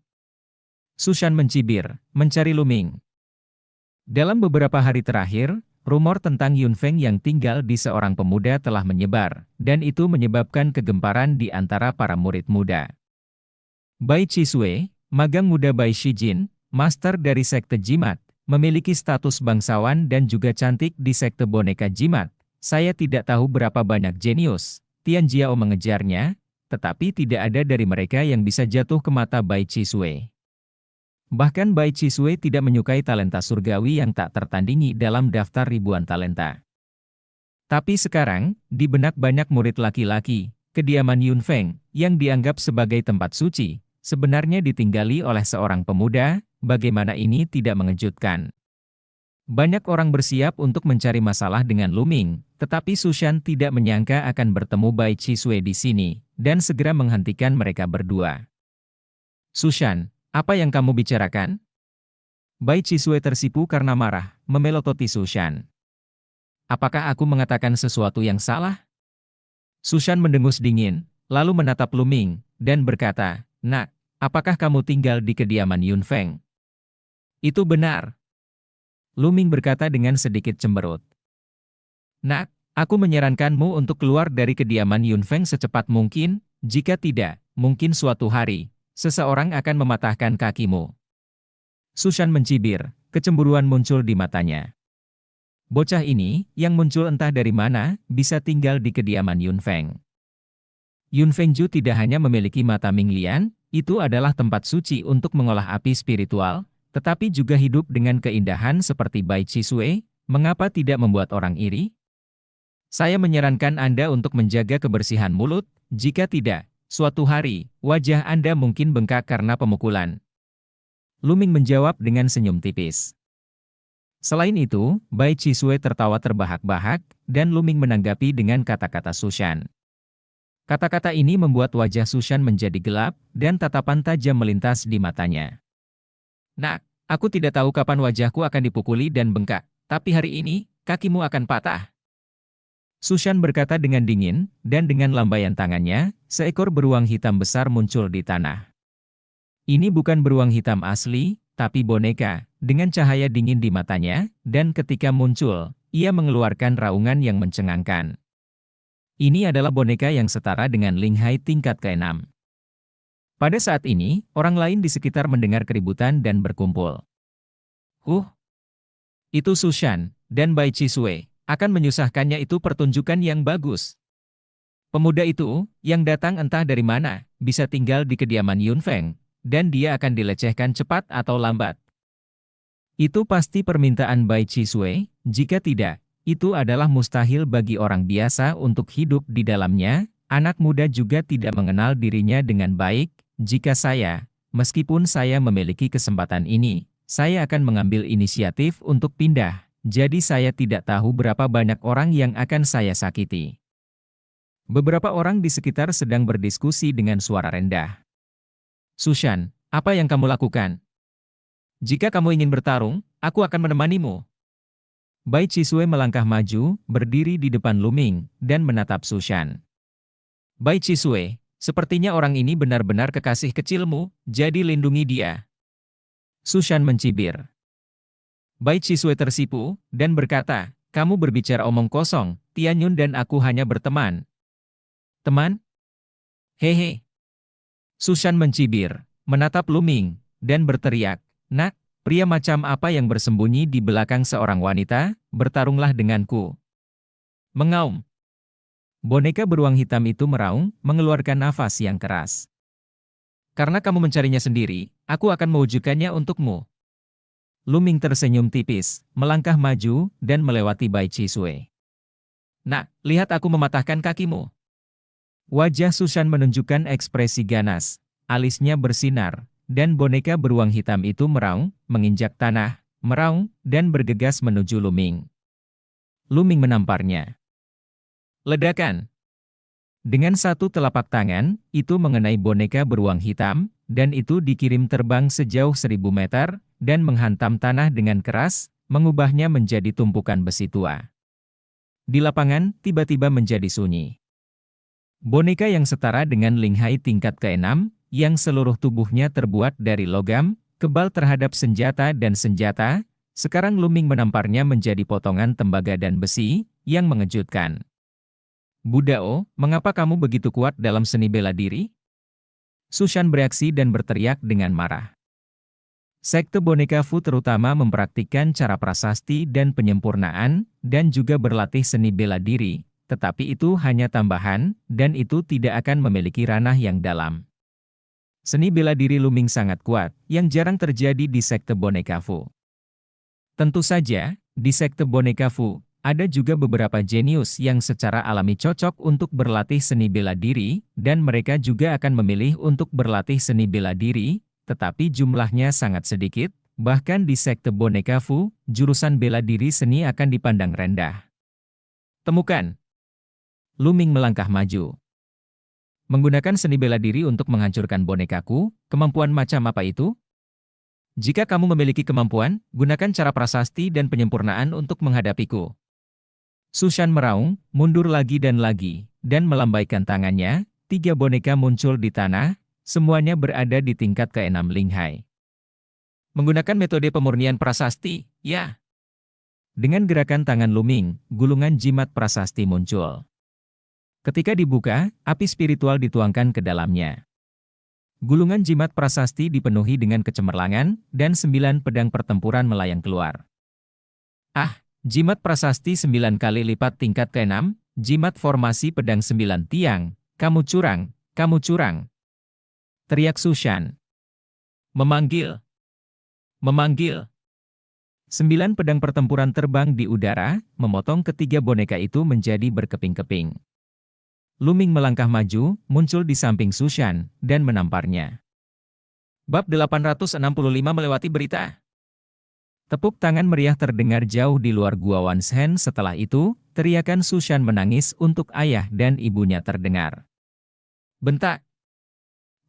Sushan mencibir, mencari Luming. Dalam beberapa hari terakhir, rumor tentang Yunfeng yang tinggal di seorang pemuda telah menyebar, dan itu menyebabkan kegemparan di antara para murid muda. Bai Chisue, magang muda Bai Shijin, master dari sekte jimat, memiliki status bangsawan dan juga cantik di sekte boneka jimat. Saya tidak tahu berapa banyak jenius Tian Jiao mengejarnya, tetapi tidak ada dari mereka yang bisa jatuh ke mata Bai Chisue. Bahkan Bai Chisue tidak menyukai talenta surgawi yang tak tertandingi dalam daftar ribuan talenta. Tapi sekarang, di benak banyak murid laki-laki, kediaman Yunfeng, yang dianggap sebagai tempat suci, sebenarnya ditinggali oleh seorang pemuda. Bagaimana ini tidak mengejutkan? Banyak orang bersiap untuk mencari masalah dengan Luming, tetapi Sushan tidak menyangka akan bertemu Bai Chisue di sini, dan segera menghentikan mereka berdua. Sushan, apa yang kamu bicarakan? Bai Chisue tersipu karena marah, memelototi Sushan. Apakah aku mengatakan sesuatu yang salah? Sushan mendengus dingin, lalu menatap Luming, dan berkata, Nak, apakah kamu tinggal di kediaman Yunfeng? Itu benar. Luming berkata dengan sedikit cemberut. Nak, aku menyarankanmu untuk keluar dari kediaman Yunfeng secepat mungkin, jika tidak, mungkin suatu hari, seseorang akan mematahkan kakimu. Sushan mencibir, kecemburuan muncul di matanya. Bocah ini, yang muncul entah dari mana, bisa tinggal di kediaman Yunfeng. Yunfengju tidak hanya memiliki mata Minglian, itu adalah tempat suci untuk mengolah api spiritual, tetapi juga hidup dengan keindahan seperti Bai Chisue. Mengapa tidak membuat orang iri? Saya menyarankan Anda untuk menjaga kebersihan mulut, jika tidak, suatu hari, wajah Anda mungkin bengkak karena pemukulan. Luming menjawab dengan senyum tipis. Selain itu, Bai Chisue tertawa terbahak-bahak, dan Luming menanggapi dengan kata-kata Sushan. Kata-kata ini membuat wajah Sushan menjadi gelap, dan tatapan tajam melintas di matanya. Nak, aku tidak tahu kapan wajahku akan dipukuli dan bengkak, tapi hari ini, kakimu akan patah. Sushan berkata dengan dingin, dan dengan lambaian tangannya, seekor beruang hitam besar muncul di tanah. Ini bukan beruang hitam asli, tapi boneka, dengan cahaya dingin di matanya, dan ketika muncul, ia mengeluarkan raungan yang mencengangkan. Ini adalah boneka yang setara dengan Ling Hai tingkat ke-6. Pada saat ini, orang lain di sekitar mendengar keributan dan berkumpul. Itu Sushan, dan Bai Chisue, akan menyusahkannya itu pertunjukan yang bagus. Pemuda itu, yang datang entah dari mana, bisa tinggal di kediaman Yunfeng, dan dia akan dilecehkan cepat atau lambat. Itu pasti permintaan Bai Chisue, jika tidak, itu adalah mustahil bagi orang biasa untuk hidup di dalamnya. Anak muda juga tidak mengenal dirinya dengan baik. Jika saya, meskipun saya memiliki kesempatan ini, saya akan mengambil inisiatif untuk pindah, jadi saya tidak tahu berapa banyak orang yang akan saya sakiti. Beberapa orang di sekitar sedang berdiskusi dengan suara rendah. Sushan, apa yang kamu lakukan? Jika kamu ingin bertarung, aku akan menemanimu. Bai Chisue melangkah maju, berdiri di depan Luming, dan menatap Sushan. Bai Chisue, sepertinya orang ini benar-benar kekasih kecilmu, jadi lindungi dia. Sushan mencibir. Bai Chisue tersipu, dan berkata, kamu berbicara omong kosong, Tianyun dan aku hanya berteman. Teman? Hehe. Sushan mencibir, menatap Luming, dan berteriak, nak, pria macam apa yang bersembunyi di belakang seorang wanita, bertarunglah denganku. Mengaum. Boneka beruang hitam itu meraung, mengeluarkan nafas yang keras. Karena kamu mencarinya sendiri, aku akan mewujudkannya untukmu. Luming tersenyum tipis, melangkah maju, dan melewati Bai Chisue. Nak, lihat aku mematahkan kakimu. Wajah Sushan menunjukkan ekspresi ganas, alisnya bersinar, dan boneka beruang hitam itu meraung, menginjak tanah, meraung, dan bergegas menuju Luming. Luming menamparnya. Ledakan. Dengan satu telapak tangan, itu mengenai boneka beruang hitam, dan itu dikirim terbang sejauh 1000 meter, dan menghantam tanah dengan keras, mengubahnya menjadi tumpukan besi tua. Di lapangan, tiba-tiba menjadi sunyi. Boneka yang setara dengan Ling Hai tingkat ke-6, yang seluruh tubuhnya terbuat dari logam, kebal terhadap senjata dan senjata, sekarang Luming menamparnya menjadi potongan tembaga dan besi, yang mengejutkan. Budao, mengapa kamu begitu kuat dalam seni bela diri? Sushan bereaksi dan berteriak dengan marah. Sekte boneka Fu terutama mempraktikkan cara prasasti dan penyempurnaan, dan juga berlatih seni bela diri, tetapi itu hanya tambahan, dan itu tidak akan memiliki ranah yang dalam. Seni bela diri Luming sangat kuat, yang jarang terjadi di sekte boneka Fu. Tentu saja, di sekte boneka Fu, ada juga beberapa jenius yang secara alami cocok untuk berlatih seni bela diri, dan mereka juga akan memilih untuk berlatih seni bela diri, tetapi jumlahnya sangat sedikit, bahkan di sekte boneka Fu, jurusan bela diri seni akan dipandang rendah. Temukan. Luming melangkah maju. Menggunakan seni bela diri untuk menghancurkan bonekaku, kemampuan macam apa itu? Jika kamu memiliki kemampuan, gunakan cara prasasti dan penyempurnaan untuk menghadapiku. Sushan meraung, mundur lagi, dan melambaikan tangannya, 3 boneka muncul di tanah, semuanya berada di tingkat ke-6 Ling Hai. Menggunakan metode pemurnian prasasti, ya. Dengan gerakan tangan Luming, gulungan jimat prasasti muncul. Ketika dibuka, api spiritual dituangkan ke dalamnya. Gulungan jimat prasasti dipenuhi dengan kecemerlangan, dan 9 pedang pertempuran melayang keluar. Ah, jimat prasasti 9 kali lipat tingkat ke-6, jimat formasi pedang 9 tiang, kamu curang, kamu curang. Teriak Sushan. Memanggil. Memanggil. 9 pedang pertempuran terbang di udara, memotong ketiga boneka itu menjadi berkeping-keping. Luming melangkah maju, muncul di samping Sushan, dan menamparnya. Bab 865 melewati berita. Tepuk tangan meriah terdengar jauh di luar gua Wanshen. Setelah itu, teriakan Sushan menangis untuk ayah dan ibunya terdengar. Bentak.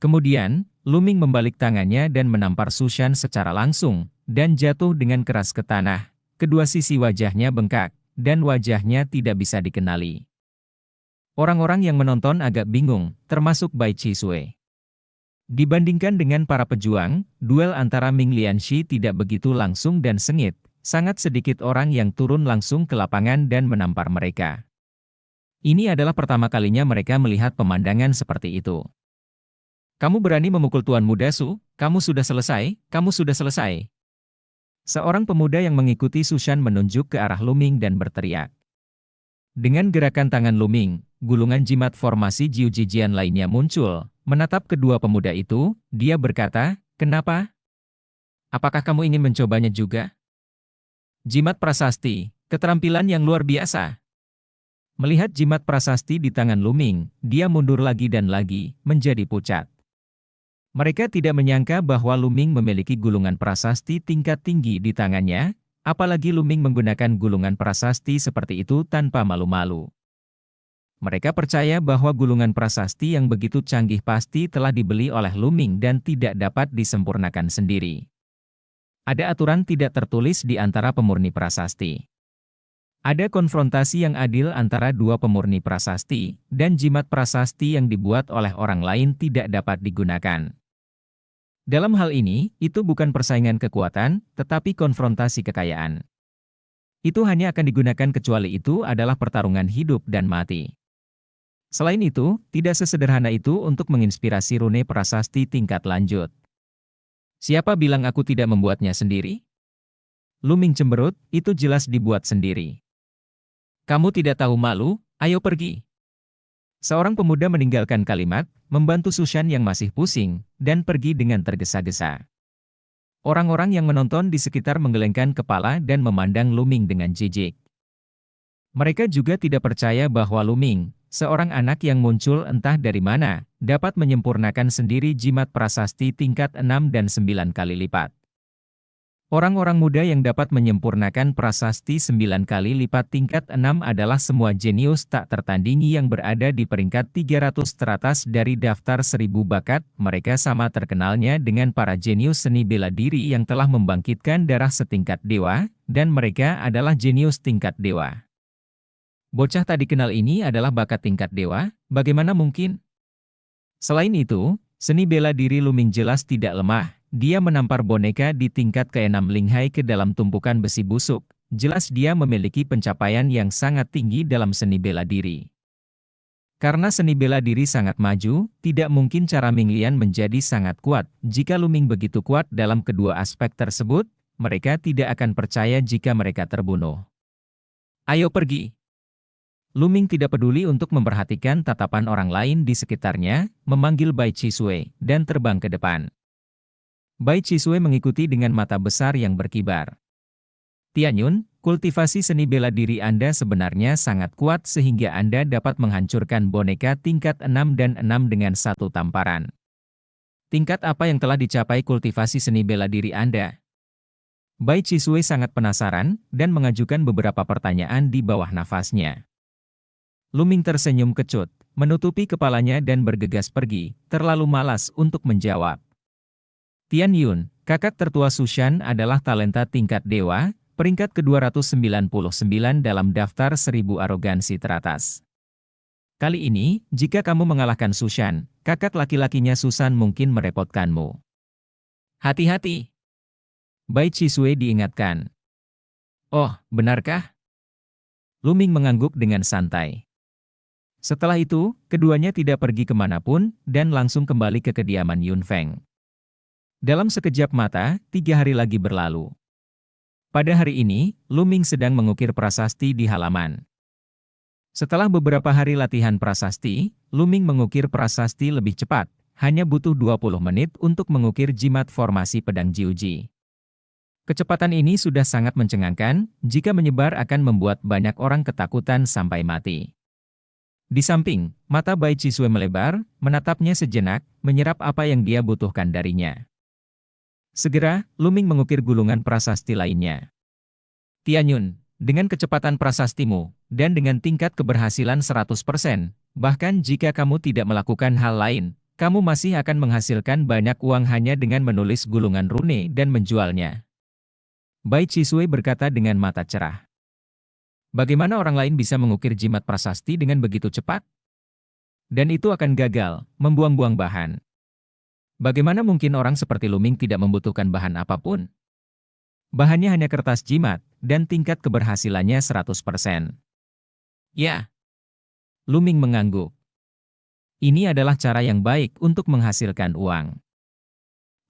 Kemudian, Luming membalik tangannya dan menampar Sushan secara langsung, dan jatuh dengan keras ke tanah. Kedua sisi wajahnya bengkak, dan wajahnya tidak bisa dikenali. Orang-orang yang menonton agak bingung, termasuk Bai Chisue. Dibandingkan dengan para pejuang, duel antara Ming Lianxi tidak begitu langsung dan sengit, sangat sedikit orang yang turun langsung ke lapangan dan menampar mereka. Ini adalah pertama kalinya mereka melihat pemandangan seperti itu. Kamu berani memukul Tuan Muda Su, kamu sudah selesai, kamu sudah selesai. Seorang pemuda yang mengikuti Sushan menunjuk ke arah Luming dan berteriak. Dengan gerakan tangan Luming, gulungan jimat formasi Jiu-Jijian lainnya muncul. Menatap kedua pemuda itu, dia berkata, kenapa? Apakah kamu ingin mencobanya juga? Jimat prasasti, keterampilan yang luar biasa. Melihat jimat prasasti di tangan Luming, dia mundur lagi dan lagi, menjadi pucat. Mereka tidak menyangka bahwa Luming memiliki gulungan prasasti tingkat tinggi di tangannya, apalagi Luming menggunakan gulungan prasasti seperti itu tanpa malu-malu. Mereka percaya bahwa gulungan prasasti yang begitu canggih pasti telah dibeli oleh Luming dan tidak dapat disempurnakan sendiri. Ada aturan tidak tertulis di antara pemurni prasasti. Ada konfrontasi yang adil antara dua pemurni prasasti, dan jimat prasasti yang dibuat oleh orang lain tidak dapat digunakan. Dalam hal ini, itu bukan persaingan kekuatan, tetapi konfrontasi kekayaan. Itu hanya akan digunakan kecuali itu adalah pertarungan hidup dan mati. Selain itu, tidak sesederhana itu untuk menginspirasi rune prasasti tingkat lanjut. Siapa bilang aku tidak membuatnya sendiri? Luming cemberut, itu jelas dibuat sendiri. Kamu tidak tahu malu, ayo pergi. Seorang pemuda meninggalkan kalimat, membantu Sushan yang masih pusing, dan pergi dengan tergesa-gesa. Orang-orang yang menonton di sekitar menggelengkan kepala dan memandang Luming dengan jijik. Mereka juga tidak percaya bahwa Luming, seorang anak yang muncul entah dari mana, dapat menyempurnakan sendiri jimat prasasti tingkat 6 dan 9 kali lipat. Orang-orang muda yang dapat menyempurnakan prasasti 9 kali lipat tingkat 6 adalah semua jenius tak tertandingi yang berada di peringkat 300 teratas dari daftar 1000 bakat. Mereka sama terkenalnya dengan para jenius seni bela diri yang telah membangkitkan darah setingkat dewa, dan mereka adalah jenius tingkat dewa. Bocah tak dikenal ini adalah bakat tingkat dewa, bagaimana mungkin? Selain itu, seni bela diri Luming jelas tidak lemah. Dia menampar boneka di tingkat ke-6 Linghai ke dalam tumpukan besi busuk. Jelas dia memiliki pencapaian yang sangat tinggi dalam seni bela diri. Karena seni bela diri sangat maju, tidak mungkin cara Minglian menjadi sangat kuat. Jika Luming begitu kuat dalam kedua aspek tersebut, mereka tidak akan percaya jika mereka terbunuh. Ayo pergi. Luming tidak peduli untuk memperhatikan tatapan orang lain di sekitarnya, memanggil Bai Chisui, dan terbang ke depan. Bai Chisui mengikuti dengan mata besar yang berkibar. Tianyun, kultivasi seni bela diri Anda sebenarnya sangat kuat sehingga Anda dapat menghancurkan boneka tingkat 6 dan 6 dengan satu tamparan. Tingkat apa yang telah dicapai kultivasi seni bela diri Anda? Bai Chisui sangat penasaran, dan mengajukan beberapa pertanyaan di bawah nafasnya. Luming tersenyum kecut, menutupi kepalanya dan bergegas pergi, terlalu malas untuk menjawab. Tianyun, kakak tertua Sushan adalah talenta tingkat dewa, peringkat ke-299 dalam daftar 1000 arogansi teratas. Kali ini, jika kamu mengalahkan Sushan, kakak laki-lakinya Susan mungkin merepotkanmu. Hati-hati. Bai Chisui diingatkan. Oh, benarkah? Luming mengangguk dengan santai. Setelah itu, keduanya tidak pergi kemanapun, dan langsung kembali ke kediaman Yun Feng. Dalam sekejap mata, 3 hari lagi berlalu. Pada hari ini, Luming sedang mengukir prasasti di halaman. Setelah beberapa hari latihan prasasti, Luming mengukir prasasti lebih cepat, hanya butuh 20 menit untuk mengukir jimat formasi pedang Jiuji. Kecepatan ini sudah sangat mencengangkan, jika menyebar akan membuat banyak orang ketakutan sampai mati. Di samping, mata Bai Chisui melebar, menatapnya sejenak, menyerap apa yang dia butuhkan darinya. Segera, Luming mengukir gulungan prasasti lainnya. Tianyun, dengan kecepatan prasastimu, dan dengan tingkat keberhasilan 100%, bahkan jika kamu tidak melakukan hal lain, kamu masih akan menghasilkan banyak uang hanya dengan menulis gulungan rune dan menjualnya. Bai Chisui berkata dengan mata cerah. Bagaimana orang lain bisa mengukir jimat prasasti dengan begitu cepat? Dan itu akan gagal, membuang-buang bahan. Bagaimana mungkin orang seperti Luming tidak membutuhkan bahan apapun? Bahannya hanya kertas jimat, dan tingkat keberhasilannya 100%. Ya. Luming mengangguk. Ini adalah cara yang baik untuk menghasilkan uang.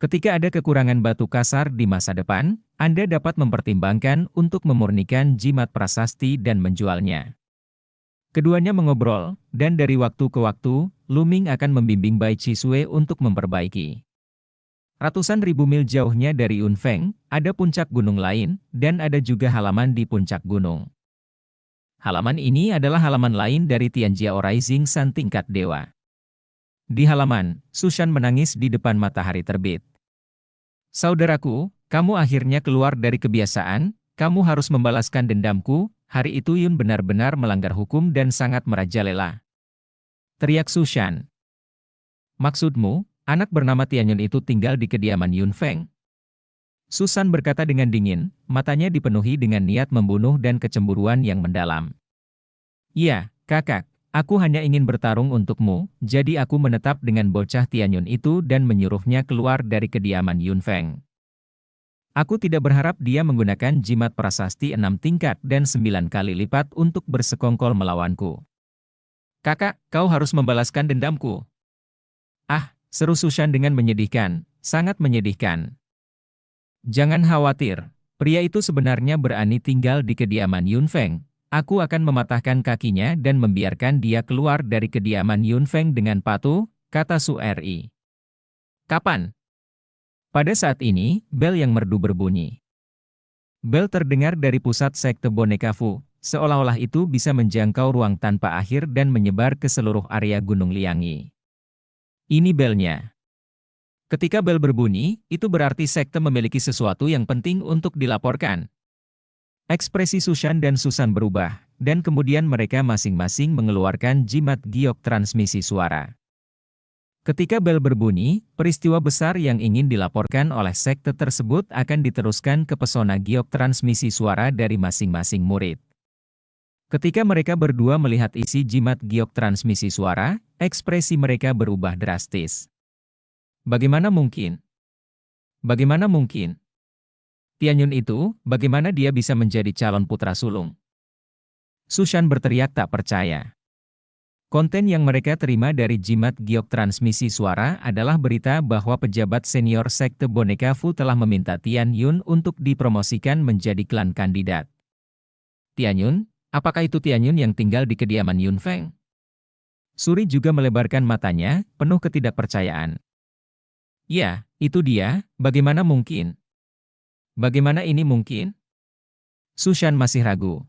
Ketika ada kekurangan batu kasar di masa depan, Anda dapat mempertimbangkan untuk memurnikan jimat prasasti dan menjualnya. Keduanya mengobrol, dan dari waktu ke waktu, Luming akan membimbing Bai Chisui untuk memperbaiki. Ratusan ribu mil jauhnya dari Yun Feng, ada puncak gunung lain, dan ada juga halaman di puncak gunung. Halaman ini adalah halaman lain dari Tianjiao Rising Sun tingkat dewa. Di halaman, Sushan menangis di depan matahari terbit. Saudaraku, kamu akhirnya keluar dari kebiasaan, kamu harus membalaskan dendamku. Hari itu Yun benar-benar melanggar hukum dan sangat merajalela. teriak Sushan. Maksudmu, anak bernama Tianyun itu tinggal di kediaman Yun Feng? Susan berkata dengan dingin, matanya dipenuhi dengan niat membunuh dan kecemburuan yang mendalam. Iya, kakak, aku hanya ingin bertarung untukmu, jadi aku menetap dengan bocah Tianyun itu dan menyuruhnya keluar dari kediaman Yun Feng. Aku tidak berharap dia menggunakan jimat prasasti 6 tingkat dan 9 kali lipat untuk bersekongkol melawanku. Kakak, kau harus membalaskan dendamku. Ah, seru Sushan dengan menyedihkan, sangat menyedihkan. Jangan khawatir, pria itu sebenarnya berani tinggal di kediaman Yun Feng. Aku akan mematahkan kakinya dan membiarkan dia keluar dari kediaman Yun Feng dengan patuh, kata Su Ri. Kapan? Pada saat ini, bel yang merdu berbunyi. Bel terdengar dari pusat sekte boneka Fu, seolah-olah itu bisa menjangkau ruang tanpa akhir dan menyebar ke seluruh area Gunung Liangi. Ini belnya. Ketika bel berbunyi, itu berarti sekte memiliki sesuatu yang penting untuk dilaporkan. Ekspresi Sushan dan Susan berubah, dan kemudian mereka masing-masing mengeluarkan jimat giok transmisi suara. Ketika bel berbunyi, peristiwa besar yang ingin dilaporkan oleh sekte tersebut akan diteruskan ke pesona giok transmisi suara dari masing-masing murid. Ketika mereka berdua melihat isi jimat giok transmisi suara, ekspresi mereka berubah drastis. Bagaimana mungkin? Bagaimana mungkin? Tianyun itu, bagaimana dia bisa menjadi calon putra sulung? Sushan berteriak tak percaya. Konten yang mereka terima dari jimat giok transmisi suara adalah berita bahwa pejabat senior sekte boneka Fu telah meminta Tianyun untuk dipromosikan menjadi klan kandidat. Tianyun? Apakah itu Tianyun yang tinggal di kediaman Yun Feng? Suri juga melebarkan matanya, penuh ketidakpercayaan. Ya, itu dia, bagaimana mungkin? Bagaimana ini mungkin? Sushan masih ragu.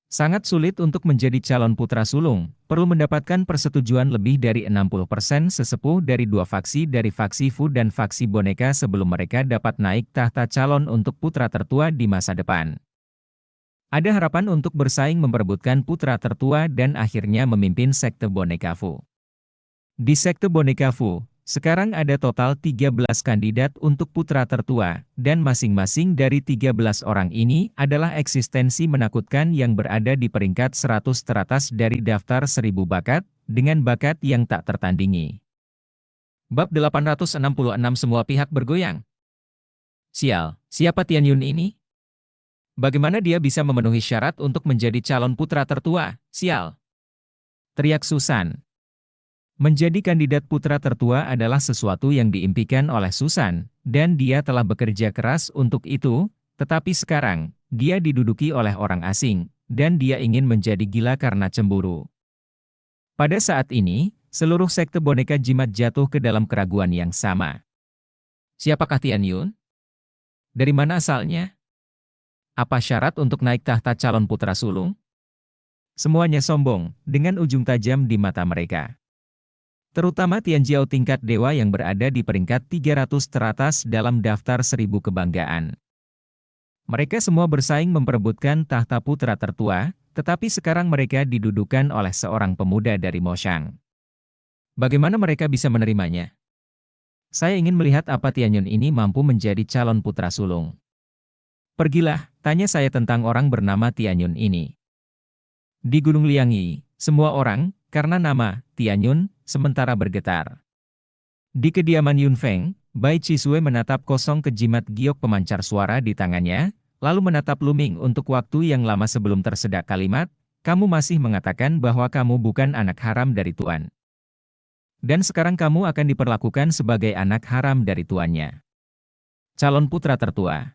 Sangat sulit untuk menjadi calon putra sulung, perlu mendapatkan persetujuan lebih dari 60% sesepuh dari dua faksi dari faksi Fu dan faksi boneka sebelum mereka dapat naik tahta calon untuk putra tertua di masa depan. Ada harapan untuk bersaing memperebutkan putra tertua dan akhirnya memimpin sekte boneka Fu. Di sekte boneka Fu, sekarang ada total 13 kandidat untuk putra tertua, dan masing-masing dari 13 orang ini adalah eksistensi menakutkan yang berada di peringkat 100 teratas dari daftar 1000 bakat, dengan bakat yang tak tertandingi. Bab 866 semua pihak bergoyang. Sial, siapa Tianyun ini? Bagaimana dia bisa memenuhi syarat untuk menjadi calon putra tertua? Sial! Teriak Susan. Menjadi kandidat putra tertua adalah sesuatu yang diimpikan oleh Susan, dan dia telah bekerja keras untuk itu, tetapi sekarang, dia diduduki oleh orang asing, dan dia ingin menjadi gila karena cemburu. Pada saat ini, seluruh sekte boneka jimat jatuh ke dalam keraguan yang sama. Siapakah Tianyun? Dari mana asalnya? Apa syarat untuk naik tahta calon putra sulung? Semuanya sombong, dengan ujung tajam di mata mereka. Terutama Tianjiao tingkat dewa yang berada di peringkat 300 teratas dalam daftar 1000 kebanggaan. Mereka semua bersaing memperebutkan tahta putra tertua, tetapi sekarang mereka didudukan oleh seorang pemuda dari Moshang. Bagaimana mereka bisa menerimanya? Saya ingin melihat apa Tianyun ini mampu menjadi calon putra sulung. Pergilah, tanya saya tentang orang bernama Tianyun ini. Di Gunung Liangi, semua orang, karena nama Tianyun, sementara bergetar. Di kediaman Yun Feng, Bai Chisue menatap kosong ke jimat giok pemancar suara di tangannya, lalu menatap Luming untuk waktu yang lama sebelum tersedak kalimat, kamu masih mengatakan bahwa kamu bukan anak haram dari Tuan. Dan sekarang kamu akan diperlakukan sebagai anak haram dari tuannya. Calon putra tertua.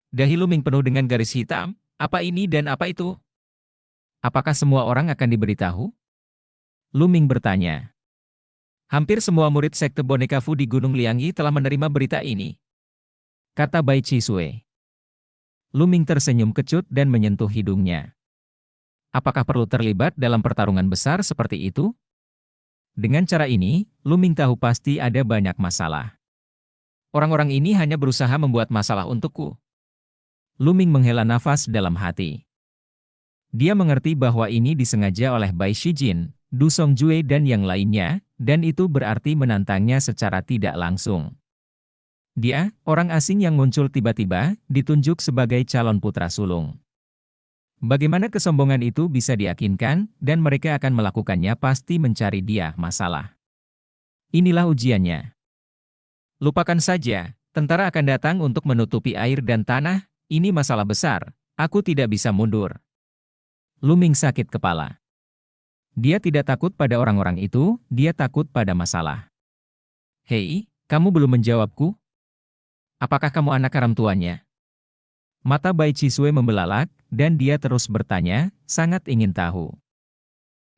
Dahi Luming penuh dengan garis hitam, apa ini dan apa itu? Apakah semua orang akan diberitahu? Luming bertanya. Hampir semua murid sekte boneka Fu di Gunung Liangi telah menerima berita ini, kata Bai Chisue. Luming tersenyum kecut dan menyentuh hidungnya. Apakah perlu terlibat dalam pertarungan besar seperti itu? Dengan cara ini, Luming tahu pasti ada banyak masalah. Orang-orang ini hanya berusaha membuat masalah untukku. Luming menghela nafas dalam hati. Dia mengerti bahwa ini disengaja oleh Bai Shijin, Du Songjue dan yang lainnya, dan itu berarti menantangnya secara tidak langsung. Dia, orang asing yang muncul tiba-tiba, ditunjuk sebagai calon putra sulung. Bagaimana kesombongan itu bisa diyakinkan, dan mereka akan melakukannya pasti mencari dia masalah. Inilah ujiannya. Lupakan saja, tentara akan datang untuk menutupi air dan tanah, ini masalah besar, aku tidak bisa mundur. Lu Ming sakit kepala. Dia tidak takut pada orang-orang itu, dia takut pada masalah. Hei, kamu belum menjawabku? Apakah kamu anak haram tuanya? Mata Bai Chisue membelalak, dan dia terus bertanya, sangat ingin tahu.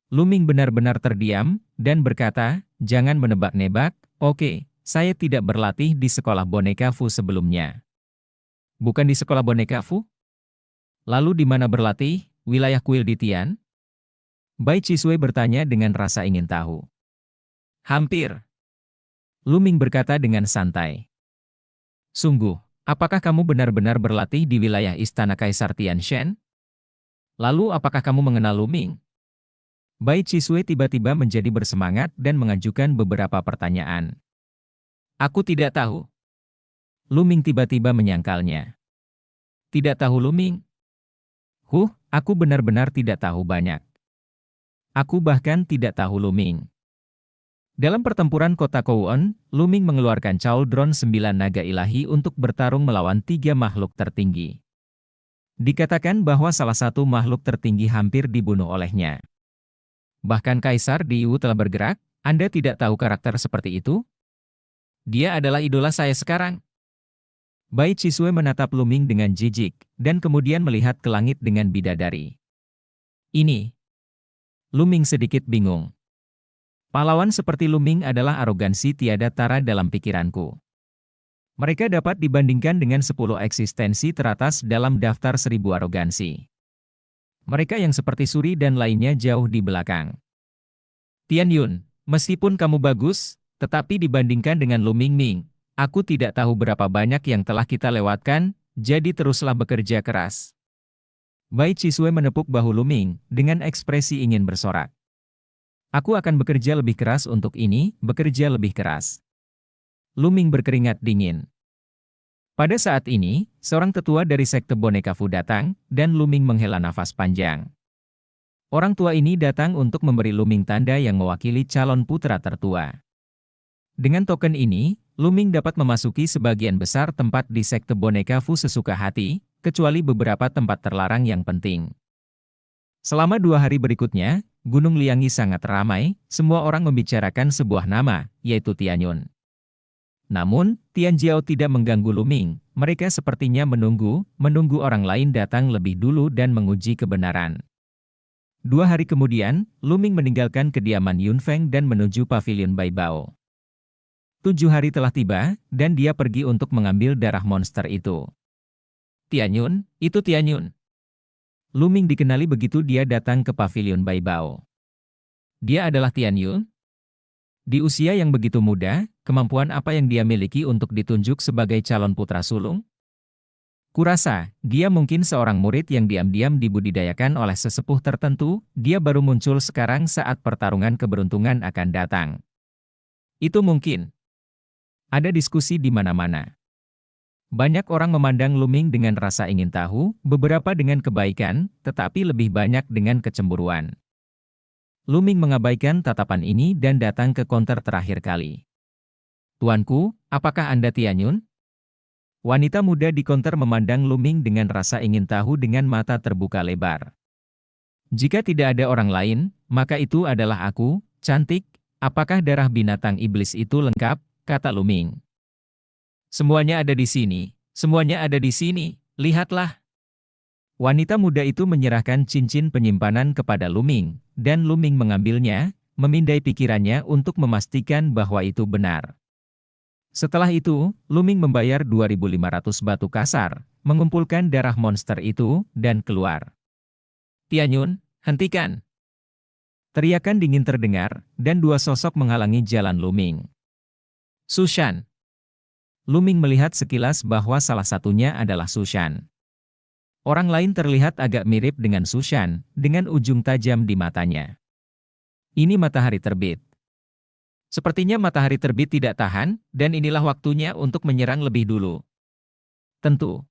Lu Ming benar-benar terdiam, dan berkata, jangan menebak-nebak, oke. Saya tidak berlatih di sekolah boneka Fu sebelumnya. Bukan di sekolah boneka Fu? Lalu di mana berlatih? Wilayah kuil di Tian? Bai Chisue bertanya dengan rasa ingin tahu. Hampir. Lu Ming berkata dengan santai. Sungguh, apakah kamu benar-benar berlatih di wilayah istana Kaisar Tianshan? Lalu apakah kamu mengenal Lu Ming? Bai Chisue tiba-tiba menjadi bersemangat dan mengajukan beberapa pertanyaan. Aku tidak tahu. Lu Ming tiba-tiba menyangkalnya. Tidak tahu Lu Ming? Aku benar-benar tidak tahu banyak. Aku bahkan tidak tahu Lu Ming. Dalam pertempuran kota Kowon, Lu Ming mengeluarkan cauldron 9 naga ilahi untuk bertarung melawan 3 makhluk tertinggi. Dikatakan bahwa salah satu makhluk tertinggi hampir dibunuh olehnya. Bahkan Kaisar Diwu telah bergerak, Anda tidak tahu karakter seperti itu? Dia adalah idola saya sekarang. Bai Chisue menatap Lu Ming dengan jijik, dan kemudian melihat ke langit dengan bidadari. Ini. Lu Ming sedikit bingung. Pahlawan seperti Lu Ming adalah arogansi tiada tara dalam pikiranku. Mereka dapat dibandingkan dengan 10 eksistensi teratas dalam daftar 1000 arogansi. Mereka yang seperti Suri dan lainnya jauh di belakang. Tian Yun, meskipun kamu bagus, tetapi dibandingkan dengan Lu Ming, aku tidak tahu berapa banyak yang telah kita lewatkan, jadi teruslah bekerja keras. Bai Chisue menepuk bahu Lu Ming dengan ekspresi ingin bersorak. Aku akan bekerja lebih keras untuk ini, bekerja lebih keras. Lu Ming berkeringat dingin. Pada saat ini, seorang tetua dari sekte boneka Fu datang, dan Lu Ming menghela nafas panjang. Orang tua ini datang untuk memberi Lu Ming tanda yang mewakili calon putra tertua. Dengan token ini, Lu Ming dapat memasuki sebagian besar tempat di sekte boneka Fu sesuka hati, kecuali beberapa tempat terlarang yang penting. Selama 2 hari berikutnya, Gunung Liangi sangat ramai, semua orang membicarakan sebuah nama, yaitu Tian Yun. Namun, Tian Jiao tidak mengganggu Lu Ming, mereka sepertinya menunggu orang lain datang lebih dulu dan menguji kebenaran. 2 hari kemudian, Lu Ming meninggalkan kediaman Yun Feng dan menuju pavilion Bai Bao. 7 hari telah tiba, dan dia pergi untuk mengambil darah monster itu. Tian Yun, itu Tian Yun. Lu Ming dikenali begitu dia datang ke pavilion Bai Bao. Dia adalah Tian Yun? Di usia yang begitu muda, kemampuan apa yang dia miliki untuk ditunjuk sebagai calon putra sulung? Kurasa, dia mungkin seorang murid yang diam-diam dibudidayakan oleh sesepuh tertentu, dia baru muncul sekarang saat pertarungan keberuntungan akan datang. Itu mungkin. Ada diskusi di mana-mana. Banyak orang memandang Lu Ming dengan rasa ingin tahu, beberapa dengan kebaikan, tetapi lebih banyak dengan kecemburuan. Lu Ming mengabaikan tatapan ini dan datang ke konter terakhir kali. Tuanku, apakah Anda Tian Yun? Wanita muda di konter memandang Lu Ming dengan rasa ingin tahu dengan mata terbuka lebar. Jika tidak ada orang lain, maka itu adalah aku, cantik, apakah darah binatang iblis itu lengkap? Kata Lu Ming. Semuanya ada di sini, semuanya ada di sini, lihatlah. Wanita muda itu menyerahkan cincin penyimpanan kepada Lu Ming, dan Lu Ming mengambilnya, memindai pikirannya untuk memastikan bahwa itu benar. Setelah itu, Lu Ming membayar 2.500 batu kasar, mengumpulkan darah monster itu, dan keluar. Tian Yun, hentikan! Teriakan dingin terdengar, dan 2 sosok menghalangi jalan Lu Ming. Sushan. Lu Ming melihat sekilas bahwa salah satunya adalah Sushan. Orang lain terlihat agak mirip dengan Sushan, dengan ujung tajam di matanya. Ini matahari terbit. Sepertinya matahari terbit tidak tahan, dan inilah waktunya untuk menyerang lebih dulu. Tentu.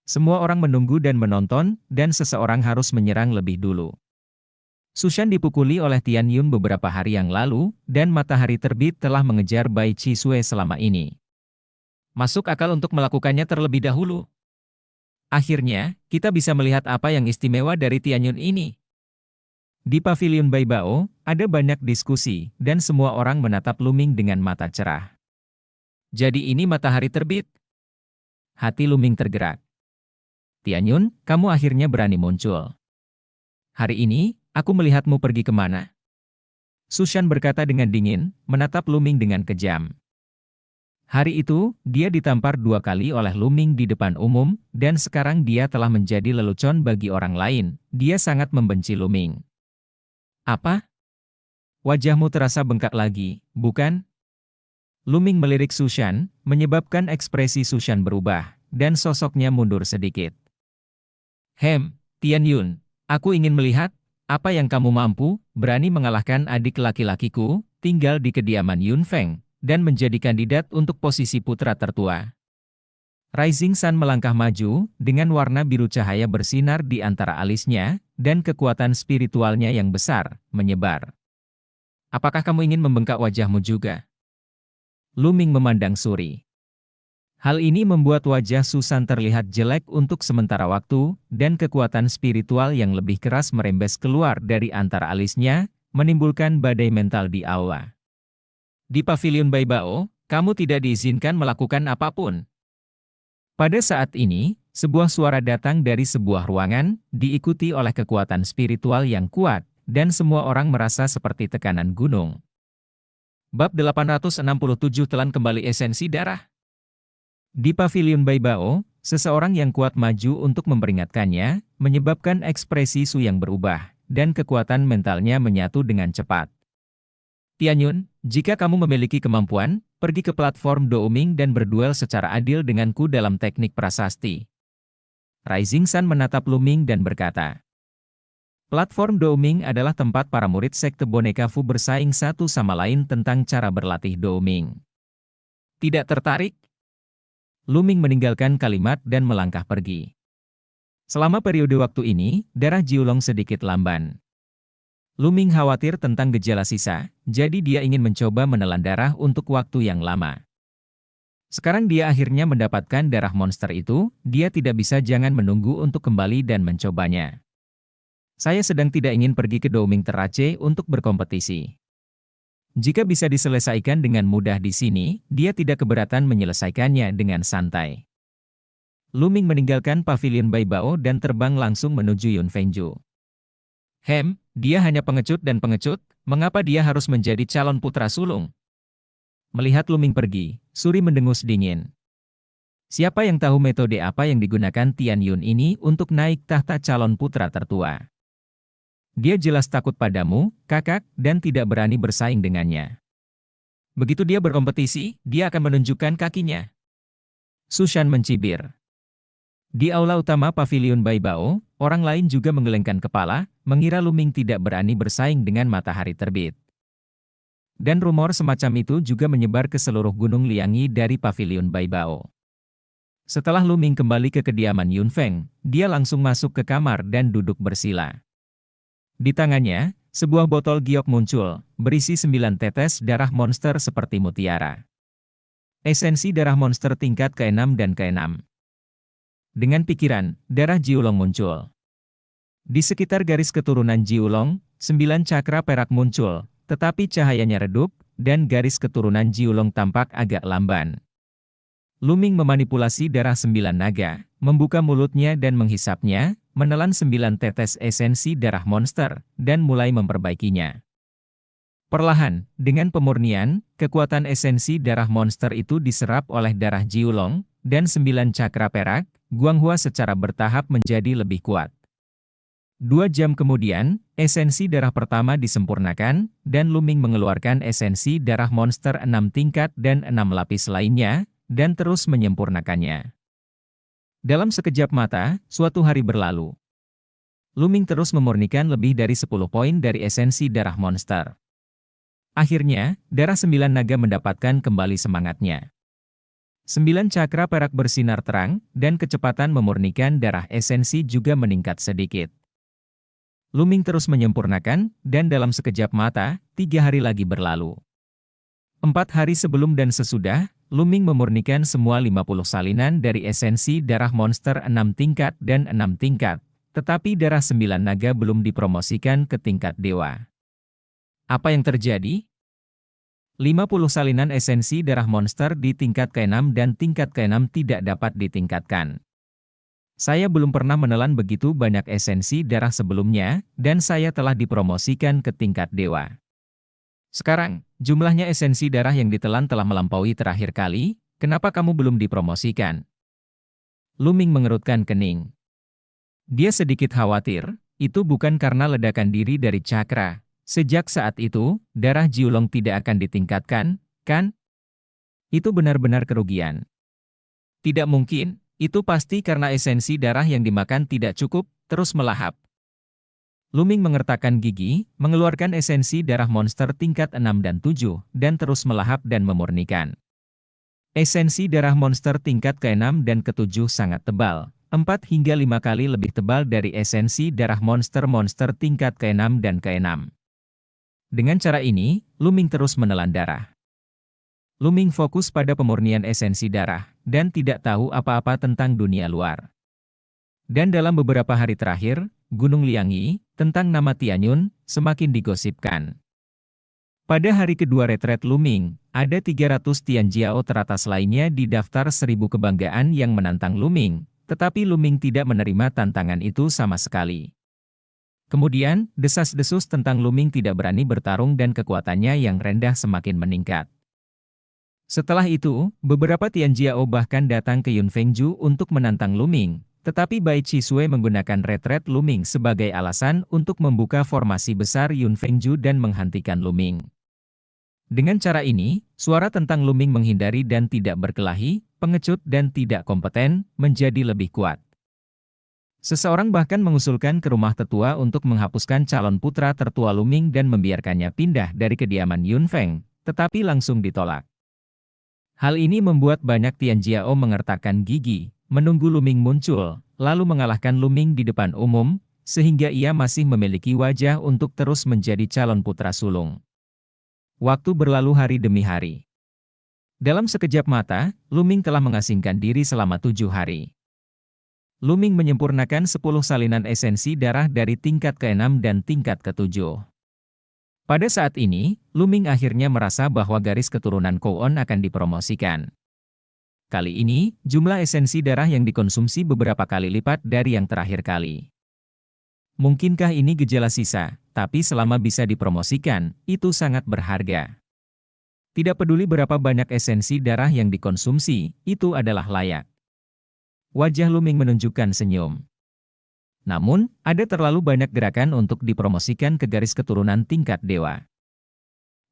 Semua orang menunggu dan menonton, dan seseorang harus menyerang lebih dulu. Sushan dipukuli oleh Tian Yun beberapa hari yang lalu, dan matahari terbit telah mengejar Bai Qisui selama ini. Masuk akal untuk melakukannya terlebih dahulu. Akhirnya, kita bisa melihat apa yang istimewa dari Tian Yun ini. Di pavilion Bai Bao, ada banyak diskusi, dan semua orang menatap Lu Ming dengan mata cerah. Jadi ini matahari terbit? Hati Lu Ming tergerak. Tian Yun, kamu akhirnya berani muncul. Hari ini, aku melihatmu pergi kemana? Sushan berkata dengan dingin, menatap Lu Ming dengan kejam. Hari itu, dia ditampar 2 kali oleh Lu Ming di depan umum, dan sekarang dia telah menjadi lelucon bagi orang lain. Dia sangat membenci Lu Ming. Apa? Wajahmu terasa bengkak lagi, bukan? Lu Ming melirik Sushan, menyebabkan ekspresi Sushan berubah, dan sosoknya mundur sedikit. Tian Yun, aku ingin melihat, apa yang kamu mampu, berani mengalahkan adik laki-lakiku, tinggal di kediaman Yun Feng, dan menjadi kandidat untuk posisi putra tertua. Rising Sun melangkah maju, dengan warna biru cahaya bersinar di antara alisnya, dan kekuatan spiritualnya yang besar, menyebar. Apakah kamu ingin membengkak wajahmu juga? Lu Ming memandang Suri. Hal ini membuat wajah Susan terlihat jelek untuk sementara waktu, dan kekuatan spiritual yang lebih keras merembes keluar dari antara alisnya, menimbulkan badai mental di aula. Di pavilion Bai Bao, kamu tidak diizinkan melakukan apapun. Pada saat ini, sebuah suara datang dari sebuah ruangan, diikuti oleh kekuatan spiritual yang kuat, dan semua orang merasa seperti tekanan gunung. Bab 867 Telan kembali esensi darah. Di pavilion Bai Bao, seseorang yang kuat maju untuk memperingatkannya, menyebabkan ekspresi Su yang berubah, dan kekuatan mentalnya menyatu dengan cepat. Tian Yun, jika kamu memiliki kemampuan, pergi ke platform Douming dan berduel secara adil denganku dalam teknik prasasti. Rising Sun menatap Lu Ming dan berkata, platform Douming adalah tempat para murid sekte boneka Fu bersaing satu sama lain tentang cara berlatih Douming. Tidak tertarik? Lu Ming meninggalkan kalimat dan melangkah pergi. Selama periode waktu ini, darah Jiulong sedikit lamban. Lu Ming khawatir tentang gejala sisa, jadi dia ingin mencoba menelan darah untuk waktu yang lama. Sekarang dia akhirnya mendapatkan darah monster itu, dia tidak bisa jangan menunggu untuk kembali dan mencobanya. Saya sedang tidak ingin pergi ke Douming Terace untuk berkompetisi. Jika bisa diselesaikan dengan mudah di sini, dia tidak keberatan menyelesaikannya dengan santai. Lu Ming meninggalkan pavilion Bai Bao dan terbang langsung menuju Yun Fengju. Dia hanya pengecut dan pengecut, mengapa dia harus menjadi calon putra sulung? Melihat Lu Ming pergi, Suri mendengus dingin. Siapa yang tahu metode apa yang digunakan Tian Yun ini untuk naik tahta calon putra tertua? Dia jelas takut padamu, kakak, dan tidak berani bersaing dengannya. Begitu dia berkompetisi, dia akan menunjukkan kakinya. Sushan mencibir. Di aula utama pavilion Bai Bao, orang lain juga menggelengkan kepala, mengira Lu Ming tidak berani bersaing dengan matahari terbit. Dan rumor semacam itu juga menyebar ke seluruh gunung Liangi dari pavilion Bai Bao. Setelah Lu Ming kembali ke kediaman Yun Feng, dia langsung masuk ke kamar dan duduk bersila. Di tangannya, sebuah botol giok muncul, berisi 9 tetes darah monster seperti mutiara. Esensi darah monster tingkat ke-6 dan ke-6. Dengan pikiran, darah Jiulong muncul. Di sekitar garis keturunan Jiulong, 9 cakra perak muncul, tetapi cahayanya redup, dan garis keturunan Jiulong tampak agak lamban. Lu Ming memanipulasi darah 9 naga, membuka mulutnya dan menghisapnya, menelan 9 tetes esensi darah monster, dan mulai memperbaikinya. Perlahan, dengan pemurnian, kekuatan esensi darah monster itu diserap oleh darah Jiulong, dan 9 cakra perak, Guanghua secara bertahap menjadi lebih kuat. 2 jam kemudian, esensi darah pertama disempurnakan, dan Lu Ming mengeluarkan esensi darah monster 6 tingkat dan 6 lapis lainnya, dan terus menyempurnakannya. Dalam sekejap mata, suatu hari berlalu. Luming terus memurnikan lebih dari 10 poin dari esensi darah monster. Akhirnya, darah 9 naga mendapatkan kembali semangatnya. 9 cakra perak bersinar terang, dan kecepatan memurnikan darah esensi juga meningkat sedikit. Luming terus menyempurnakan, dan dalam sekejap mata, 3 hari lagi berlalu. 4 hari sebelum dan sesudah, Luming memurnikan semua 50 salinan dari esensi darah monster 6 tingkat dan 6 tingkat, tetapi darah 9 naga belum dipromosikan ke tingkat dewa. Apa yang terjadi? 50 salinan esensi darah monster di tingkat ke-6 dan tingkat ke-6 tidak dapat ditingkatkan. Saya belum pernah menelan begitu banyak esensi darah sebelumnya, dan saya telah dipromosikan ke tingkat dewa. Sekarang, jumlahnya esensi darah yang ditelan telah melampaui terakhir kali, kenapa kamu belum dipromosikan? Luming mengerutkan kening. Dia sedikit khawatir, itu bukan karena ledakan diri dari cakra. Sejak saat itu, darah Jiulong tidak akan ditingkatkan, kan? Itu benar-benar kerugian. Tidak mungkin. Itu pasti karena esensi darah yang dimakan tidak cukup, terus melahap. Luming mengertakkan gigi, mengeluarkan esensi darah monster tingkat 6 dan 7, dan terus melahap dan memurnikan. Esensi darah monster tingkat ke-6 dan ke-7 sangat tebal, 4 hingga 5 kali lebih tebal dari esensi darah monster-monster tingkat ke-6 dan ke-6. Dengan cara ini, Luming terus menelan darah. Luming fokus pada pemurnian esensi darah, dan tidak tahu apa-apa tentang dunia luar. Dan dalam beberapa hari terakhir, Gunung Liangyi, tentang nama Tianyun, semakin digosipkan. Pada hari kedua retret Luming, ada 300 Tianjiao teratas lainnya di daftar 1000 kebanggaan yang menantang Luming, tetapi Luming tidak menerima tantangan itu sama sekali. Kemudian, desas-desus tentang Luming tidak berani bertarung dan kekuatannya yang rendah semakin meningkat. Setelah itu, beberapa Tianjiao bahkan datang ke Yunfengju untuk menantang Luming, tetapi Bai Chisue menggunakan retret Luming sebagai alasan untuk membuka formasi besar Yunfengju dan menghentikan Luming. Dengan cara ini, suara tentang Luming menghindari dan tidak berkelahi, pengecut dan tidak kompeten, menjadi lebih kuat. Seseorang bahkan mengusulkan ke rumah tetua untuk menghapuskan calon putra tertua Luming dan membiarkannya pindah dari kediaman Yunfeng, tetapi langsung ditolak. Hal ini membuat banyak Tianjiao mengertakkan gigi, menunggu Luming muncul, lalu mengalahkan Luming di depan umum, sehingga ia masih memiliki wajah untuk terus menjadi calon putra sulung. Waktu berlalu hari demi hari. Dalam sekejap mata, Luming telah mengasingkan diri selama 7 hari. Luming menyempurnakan 10 salinan esensi darah dari tingkat ke-6 dan tingkat ke-7. Pada saat ini, Luming akhirnya merasa bahwa garis keturunan Kouon akan dipromosikan. Kali ini, jumlah esensi darah yang dikonsumsi beberapa kali lipat dari yang terakhir kali. Mungkinkah ini gejala sisa, tapi selama bisa dipromosikan, itu sangat berharga. Tidak peduli berapa banyak esensi darah yang dikonsumsi, itu adalah layak. Wajah Luming menunjukkan senyum. Namun, ada terlalu banyak gerakan untuk dipromosikan ke garis keturunan tingkat dewa.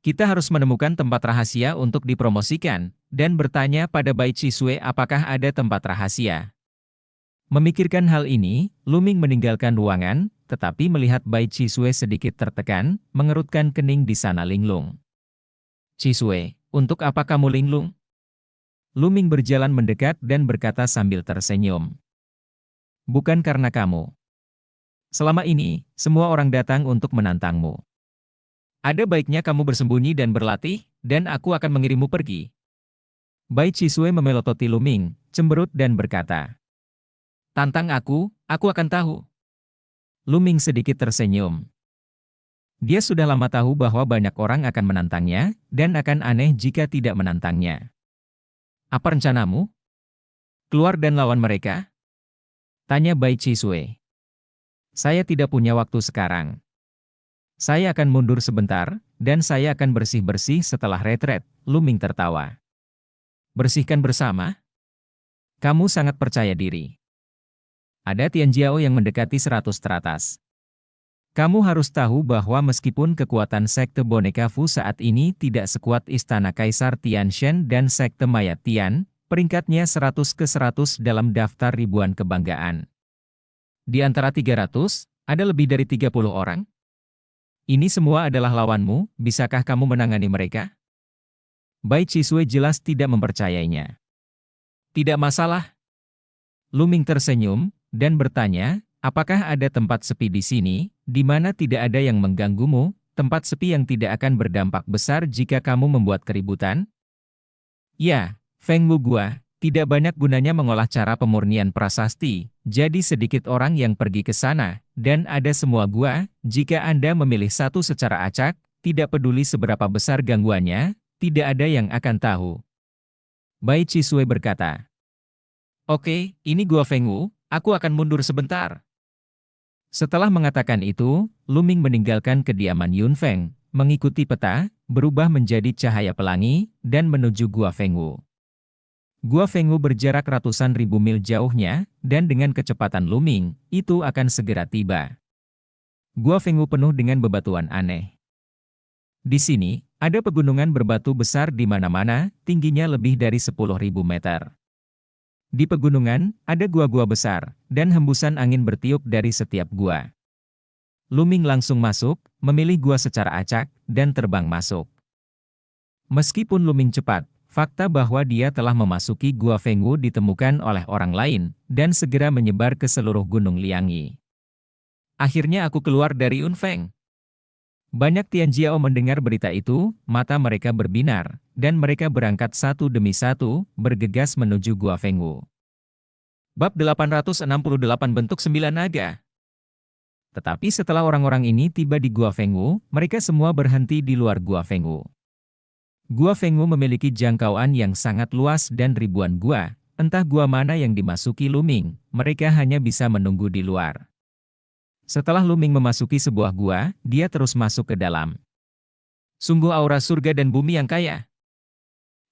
Kita harus menemukan tempat rahasia untuk dipromosikan, dan bertanya pada Bai Chisue apakah ada tempat rahasia. Memikirkan hal ini, Luming meninggalkan ruangan, tetapi melihat Bai Chisue sedikit tertekan, mengerutkan kening di sana linglung. Chisue, untuk apa kamu linglung? Luming berjalan mendekat dan berkata sambil tersenyum. Bukan karena kamu. Selama ini, semua orang datang untuk menantangmu. Ada baiknya kamu bersembunyi dan berlatih, dan aku akan mengirimmu pergi. Bai Chisue memelototi Luming, cemberut dan berkata, tantang aku akan tahu. Luming sedikit tersenyum. Dia sudah lama tahu bahwa banyak orang akan menantangnya, dan akan aneh jika tidak menantangnya. Apa rencanamu? Keluar dan lawan mereka? Tanya Bai Chisue. Saya tidak punya waktu sekarang. Saya akan mundur sebentar, dan saya akan bersih-bersih setelah retret, Luming tertawa. Bersihkan bersama? Kamu sangat percaya diri. Ada Tianjiao yang mendekati 100 teratas. Kamu harus tahu bahwa meskipun kekuatan sekte boneka Fu saat ini tidak sekuat istana Kaisar Tianshan dan sekte Mayat Tian, peringkatnya 100 ke 100 dalam daftar ribuan kebanggaan. Di antara 300, Ada lebih dari 30 orang? Ini semua adalah lawanmu, bisakah kamu menangani mereka? Bai Chisui jelas tidak mempercayainya. Tidak masalah. Luming tersenyum, dan bertanya, apakah ada tempat sepi di sini, di mana tidak ada yang mengganggumu, tempat sepi yang tidak akan berdampak besar jika kamu membuat keributan? Ya, Feng Wu gua, tidak banyak gunanya mengolah cara pemurnian prasasti, jadi sedikit orang yang pergi ke sana, dan ada semua gua, jika Anda memilih satu secara acak, tidak peduli seberapa besar gangguannya, tidak ada yang akan tahu. Bai Chisui berkata, Oke, ini gua Feng Wu, aku akan mundur sebentar. Setelah mengatakan itu, Luming meninggalkan kediaman Yun Feng, mengikuti peta, berubah menjadi cahaya pelangi, dan menuju Gua Feng Wu. Gua Feng Wu berjarak ratusan ribu mil jauhnya, dan dengan kecepatan Luming, itu akan segera tiba. Gua Feng Wu penuh dengan bebatuan aneh. Di sini, ada pegunungan berbatu besar di mana-mana, tingginya lebih dari 10.000 meter. Di pegunungan, ada gua-gua besar, dan hembusan angin bertiup dari setiap gua. Luming langsung masuk, memilih gua secara acak, dan terbang masuk. Meskipun Luming cepat, fakta bahwa dia telah memasuki Gua Feng Wu ditemukan oleh orang lain, dan segera menyebar ke seluruh Gunung Liangi. Akhirnya aku keluar dari Yun Feng. Banyak Tianjiao mendengar berita itu, mata mereka berbinar, dan mereka berangkat satu demi satu, bergegas menuju Gua Feng Wu. Bab 868 bentuk 9 naga. Tetapi setelah orang-orang ini tiba di Gua Feng Wu, mereka semua berhenti di luar Gua Feng Wu. Gua Feng Wu memiliki jangkauan yang sangat luas dan ribuan gua, entah gua mana yang dimasuki Luming, mereka hanya bisa menunggu di luar. Setelah Luming memasuki sebuah gua, dia terus masuk ke dalam. Sungguh aura surga dan bumi yang kaya.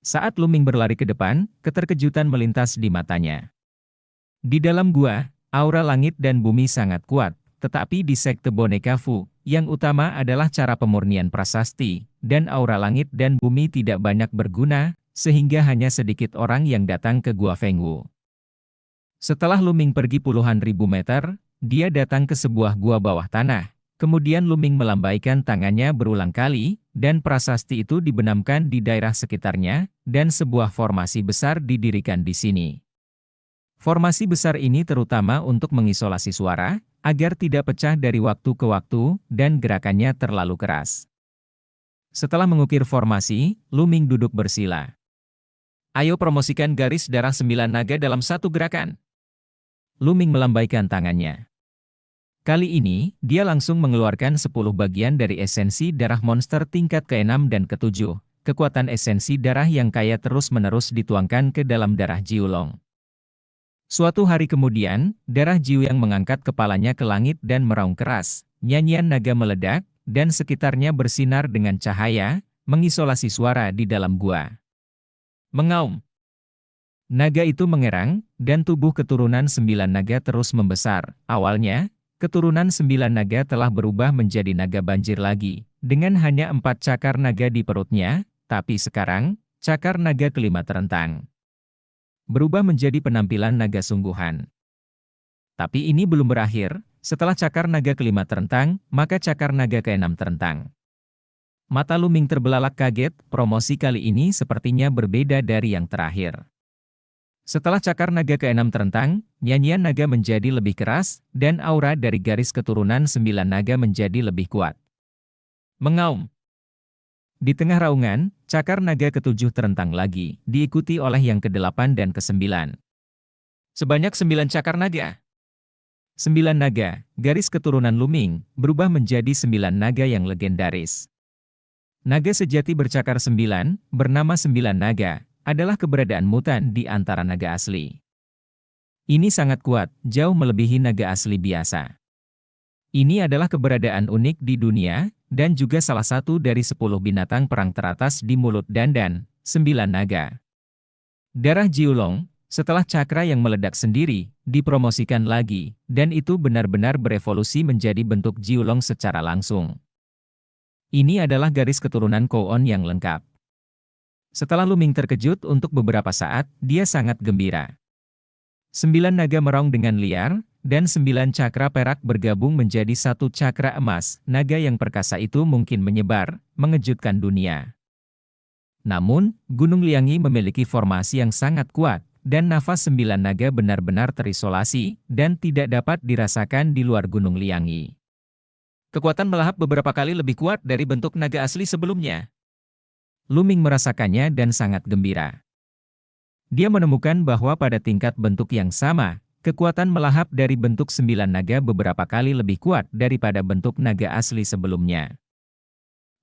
Saat Luming berlari ke depan, keterkejutan melintas di matanya. Di dalam gua, aura langit dan bumi sangat kuat, tetapi di sekte boneka Fu, yang utama adalah cara pemurnian prasasti, dan aura langit dan bumi tidak banyak berguna, sehingga hanya sedikit orang yang datang ke Gua Feng Wu. Setelah Luming pergi puluhan ribu meter, dia datang ke sebuah gua bawah tanah. Kemudian Luming melambaikan tangannya berulang kali, dan prasasti itu dibenamkan di daerah sekitarnya, dan sebuah formasi besar didirikan di sini. Formasi besar ini terutama untuk mengisolasi suara, agar tidak pecah dari waktu ke waktu, dan gerakannya terlalu keras. Setelah mengukir formasi, Luming duduk bersila. Ayo promosikan garis darah 9 naga dalam satu gerakan. Luming melambaikan tangannya. Kali ini, dia langsung mengeluarkan 10 bagian dari esensi darah monster tingkat ke-6 dan ke-7. Kekuatan esensi darah yang kaya terus-menerus dituangkan ke dalam darah Jiulong. Suatu hari kemudian, darah Jiu yang mengangkat kepalanya ke langit dan meraung keras. Nyanyian naga meledak, dan sekitarnya bersinar dengan cahaya, mengisolasi suara di dalam gua. Mengaum. Naga itu mengerang, dan tubuh keturunan 9 naga terus membesar. Awalnya, keturunan 9 naga telah berubah menjadi naga banjir lagi, dengan hanya 4 cakar naga di perutnya, tapi sekarang, cakar naga kelima terentang. Berubah menjadi penampilan naga sungguhan. Tapi ini belum berakhir, setelah cakar naga kelima terentang, maka cakar naga ke-6 terentang. Mata Luming terbelalak kaget, promosi kali ini sepertinya berbeda dari yang terakhir. Setelah cakar naga ke-6 terentang, nyanyian naga menjadi lebih keras, dan aura dari garis keturunan 9 naga menjadi lebih kuat. Mengaum. Di tengah raungan, cakar naga ke-7 terentang lagi, diikuti oleh yang ke-8 dan ke-9. Sebanyak 9 cakar naga. 9 naga, garis keturunan Luming, berubah menjadi 9 naga yang legendaris. Naga sejati bercakar 9, bernama 9 naga, adalah keberadaan mutan di antara naga asli. Ini sangat kuat, jauh melebihi naga asli biasa. Ini adalah keberadaan unik di dunia, dan juga salah satu dari 10 binatang perang teratas di mulut Dandan, 9 naga. Darah Jiulong, setelah cakra yang meledak sendiri, dipromosikan lagi, dan itu benar-benar berevolusi menjadi bentuk Jiulong secara langsung. Ini adalah garis keturunan Kouon yang lengkap. Setelah Luming terkejut untuk beberapa saat, dia sangat gembira. 9 naga meraung dengan liar, dan 9 cakra perak bergabung menjadi satu cakra emas. Naga yang perkasa itu mungkin menyebar, mengejutkan dunia. Namun, Gunung Liangi memiliki formasi yang sangat kuat, dan nafas 9 naga benar-benar terisolasi, dan tidak dapat dirasakan di luar Gunung Liangi. Kekuatan melahap beberapa kali lebih kuat dari bentuk naga asli sebelumnya. Lu Ming merasakannya dan sangat gembira. Dia menemukan bahwa pada tingkat bentuk yang sama, kekuatan melahap dari bentuk 9 naga beberapa kali lebih kuat daripada bentuk naga asli sebelumnya.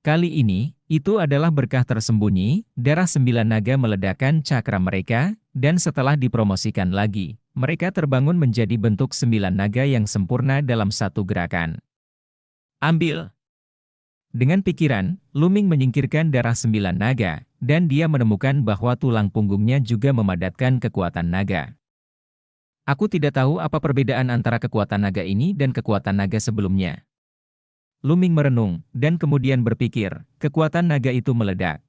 Kali ini, itu adalah berkah tersembunyi, darah 9 naga meledakkan cakra mereka, dan setelah dipromosikan lagi, mereka terbangun menjadi bentuk 9 naga yang sempurna dalam satu gerakan. Ambil. Dengan pikiran, Lu Ming menyingkirkan darah 9 naga, dan dia menemukan bahwa tulang punggungnya juga memadatkan kekuatan naga. Aku tidak tahu apa perbedaan antara kekuatan naga ini dan kekuatan naga sebelumnya. Lu Ming merenung, dan kemudian berpikir, kekuatan naga itu meledak.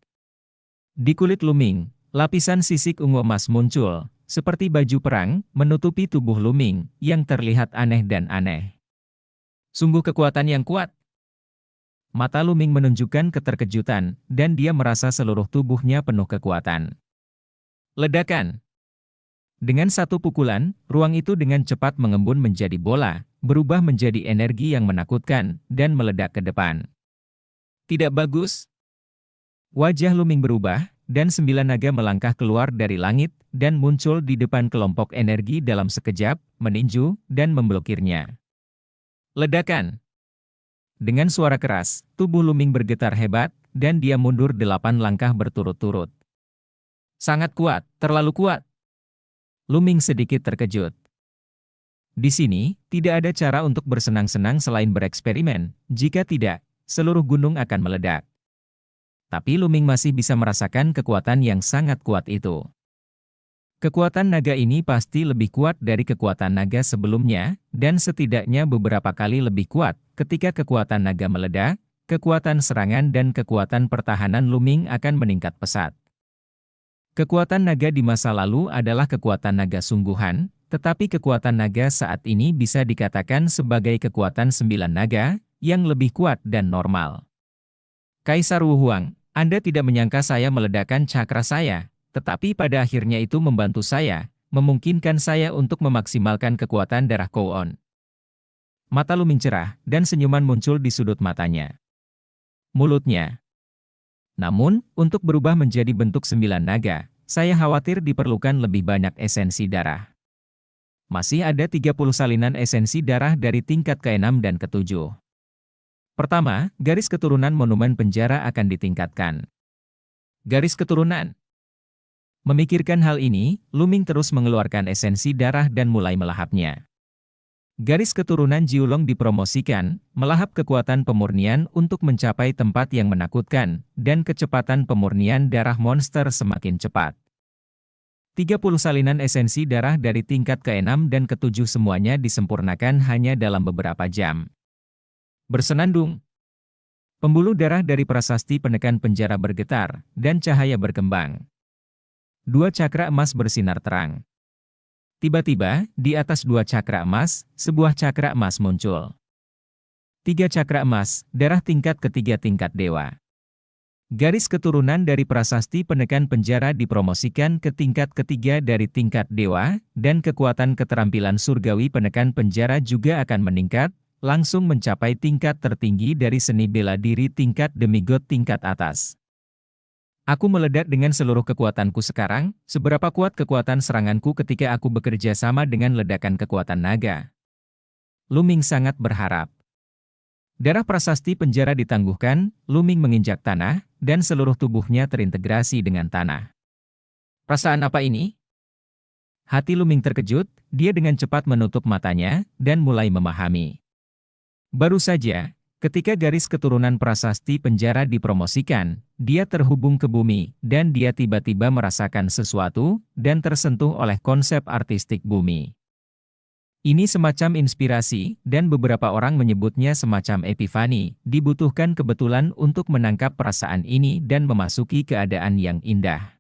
Di kulit Lu Ming, lapisan sisik ungu emas muncul, seperti baju perang, menutupi tubuh Lu Ming, yang terlihat aneh dan aneh. Sungguh kekuatan yang kuat. Mata Lu Ming menunjukkan keterkejutan, dan dia merasa seluruh tubuhnya penuh kekuatan. Ledakan. Dengan satu pukulan, ruang itu dengan cepat mengembun menjadi bola, berubah menjadi energi yang menakutkan, dan meledak ke depan. Tidak bagus. Wajah Lu Ming berubah, dan 9 naga melangkah keluar dari langit, dan muncul di depan kelompok energi dalam sekejap, meninju, dan memblokirnya. Ledakan. Dengan suara keras, tubuh Lu Ming bergetar hebat, dan dia mundur 8 langkah berturut-turut. Sangat kuat, terlalu kuat. Lu Ming sedikit terkejut. Di sini, tidak ada cara untuk bersenang-senang selain bereksperimen, jika tidak, seluruh gunung akan meledak. Tapi Lu Ming masih bisa merasakan kekuatan yang sangat kuat itu. Kekuatan naga ini pasti lebih kuat dari kekuatan naga sebelumnya, dan setidaknya beberapa kali lebih kuat. Ketika kekuatan naga meledak, kekuatan serangan dan kekuatan pertahanan Lu Ming akan meningkat pesat. Kekuatan naga di masa lalu adalah kekuatan naga sungguhan, tetapi kekuatan naga saat ini bisa dikatakan sebagai kekuatan 9 naga, yang lebih kuat dan normal. Kaisar Wu Huang, Anda tidak menyangka saya meledakkan cakra saya, tetapi pada akhirnya itu membantu saya, memungkinkan saya untuk memaksimalkan kekuatan darah Kouon. Mata Lu Ming cerah, dan senyuman muncul di sudut matanya. Mulutnya. Namun, untuk berubah menjadi bentuk 9 naga, saya khawatir diperlukan lebih banyak esensi darah. Masih ada 30 salinan esensi darah dari tingkat ke-6 dan ke-7. Pertama, garis keturunan monumen penjara akan ditingkatkan. Garis keturunan. Memikirkan hal ini, Lu Ming terus mengeluarkan esensi darah dan mulai melahapnya. Garis keturunan Jiulong dipromosikan, melahap kekuatan pemurnian untuk mencapai tempat yang menakutkan, dan kecepatan pemurnian darah monster semakin cepat. 30 salinan esensi darah dari tingkat ke-6 dan ke-7 semuanya disempurnakan hanya dalam beberapa jam. Bersenandung. Pembuluh darah dari prasasti penekan penjara bergetar, dan cahaya berkembang. 2 cakra emas bersinar terang. Tiba-tiba, di atas 2 cakra emas, sebuah cakra emas muncul. 3 cakra emas, darah tingkat ketiga tingkat dewa. Garis keturunan dari prasasti penekan penjara dipromosikan ke tingkat ketiga dari tingkat dewa, dan kekuatan keterampilan surgawi penekan penjara juga akan meningkat, langsung mencapai tingkat tertinggi dari seni bela diri tingkat demigod tingkat atas. Aku meledak dengan seluruh kekuatanku sekarang, seberapa kuat kekuatan seranganku ketika aku bekerja sama dengan ledakan kekuatan naga. Lu Ming sangat berharap. Darah prasasti penjara ditangguhkan, Lu Ming menginjak tanah, dan seluruh tubuhnya terintegrasi dengan tanah. Perasaan apa ini? Hati Lu Ming terkejut, dia dengan cepat menutup matanya, dan mulai memahami. Baru saja, ketika garis keturunan prasasti penjara dipromosikan, dia terhubung ke bumi, dan dia tiba-tiba merasakan sesuatu, dan tersentuh oleh konsep artistik bumi. Ini semacam inspirasi, dan beberapa orang menyebutnya semacam epifani, dibutuhkan kebetulan untuk menangkap perasaan ini dan memasuki keadaan yang indah.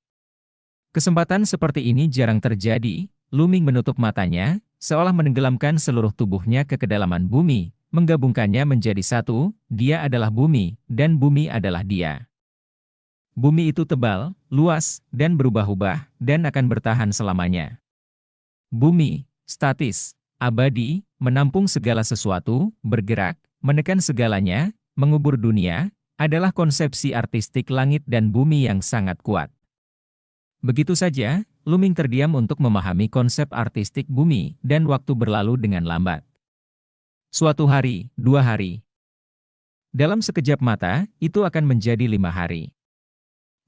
Kesempatan seperti ini jarang terjadi. Lu Ming menutup matanya, seolah menenggelamkan seluruh tubuhnya ke kedalaman bumi, menggabungkannya menjadi satu. Dia adalah bumi, dan bumi adalah dia. Bumi itu tebal, luas, dan berubah-ubah, dan akan bertahan selamanya. Bumi, statis, abadi, menampung segala sesuatu, bergerak, menekan segalanya, mengubur dunia, adalah konsepsi artistik langit dan bumi yang sangat kuat. Begitu saja, Luming terdiam untuk memahami konsep artistik bumi, dan waktu berlalu dengan lambat. Suatu hari, 2 hari. Dalam sekejap mata, itu akan menjadi 5 hari.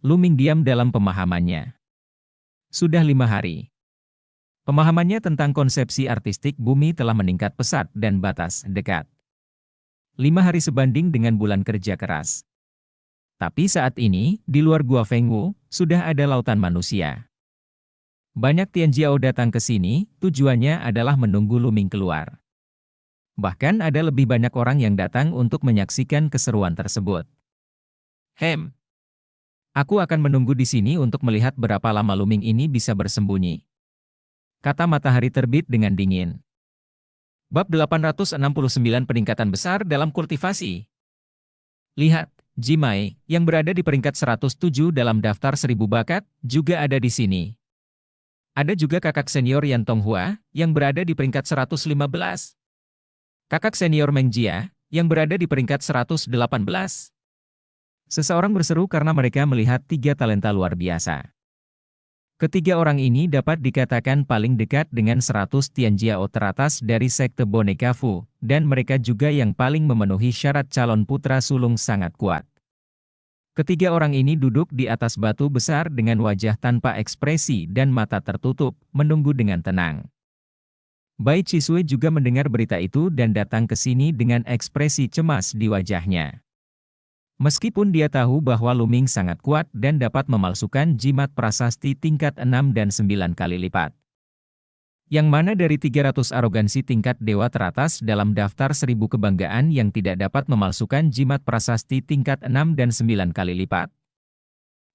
Luming diam dalam pemahamannya. Sudah 5 hari. Pemahamannya tentang konsepsi artistik bumi telah meningkat pesat dan batas dekat. 5 hari sebanding dengan bulan kerja keras. Tapi saat ini, di luar Gua Fengwu, sudah ada lautan manusia. Banyak Tianjiao datang ke sini, tujuannya adalah menunggu Luming keluar. Bahkan ada lebih banyak orang yang datang untuk menyaksikan keseruan tersebut. Aku akan menunggu di sini untuk melihat berapa lama Luming ini bisa bersembunyi. Kata matahari terbit dengan dingin. Bab 869 peningkatan besar dalam kultivasi. Lihat. Jimai, yang berada di peringkat 107 dalam daftar 1000 bakat, juga ada di sini. Ada juga kakak senior Yan Tonghua, yang berada di peringkat 115. Kakak senior Meng Jia, yang berada di peringkat 118. Seseorang berseru karena mereka melihat 3 talenta luar biasa. Ketiga orang ini dapat dikatakan paling dekat dengan 100 Tianjiao teratas dari sekte boneka Fu, dan mereka juga yang paling memenuhi syarat calon putra sulung sangat kuat. Ketiga orang ini duduk di atas batu besar dengan wajah tanpa ekspresi dan mata tertutup, menunggu dengan tenang. Bai Chisui juga mendengar berita itu dan datang ke sini dengan ekspresi cemas di wajahnya. Meskipun dia tahu bahwa Luming sangat kuat dan dapat memalsukan jimat prasasti tingkat 6 dan 9 kali lipat. Yang mana dari 300 arogansi tingkat dewa teratas dalam daftar 1000 kebanggaan yang tidak dapat memalsukan jimat prasasti tingkat 6 dan 9 kali lipat.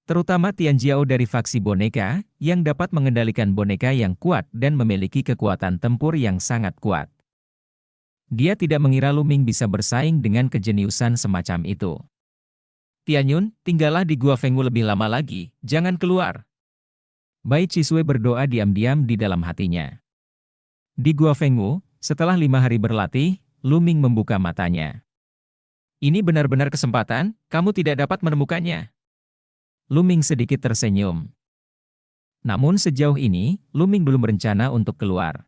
Terutama Tianjiao dari faksi boneka, yang dapat mengendalikan boneka yang kuat dan memiliki kekuatan tempur yang sangat kuat. Dia tidak mengira Luming bisa bersaing dengan kejeniusan semacam itu. Tianyun, tinggallah di Gua Fengwu lebih lama lagi, jangan keluar. Bai Chisui berdoa diam-diam di dalam hatinya. Di Gua Fengwu, setelah 5 hari berlatih, Luming membuka matanya. Ini benar-benar kesempatan, kamu tidak dapat menemukannya. Luming sedikit tersenyum. Namun sejauh ini, Luming belum berencana untuk keluar.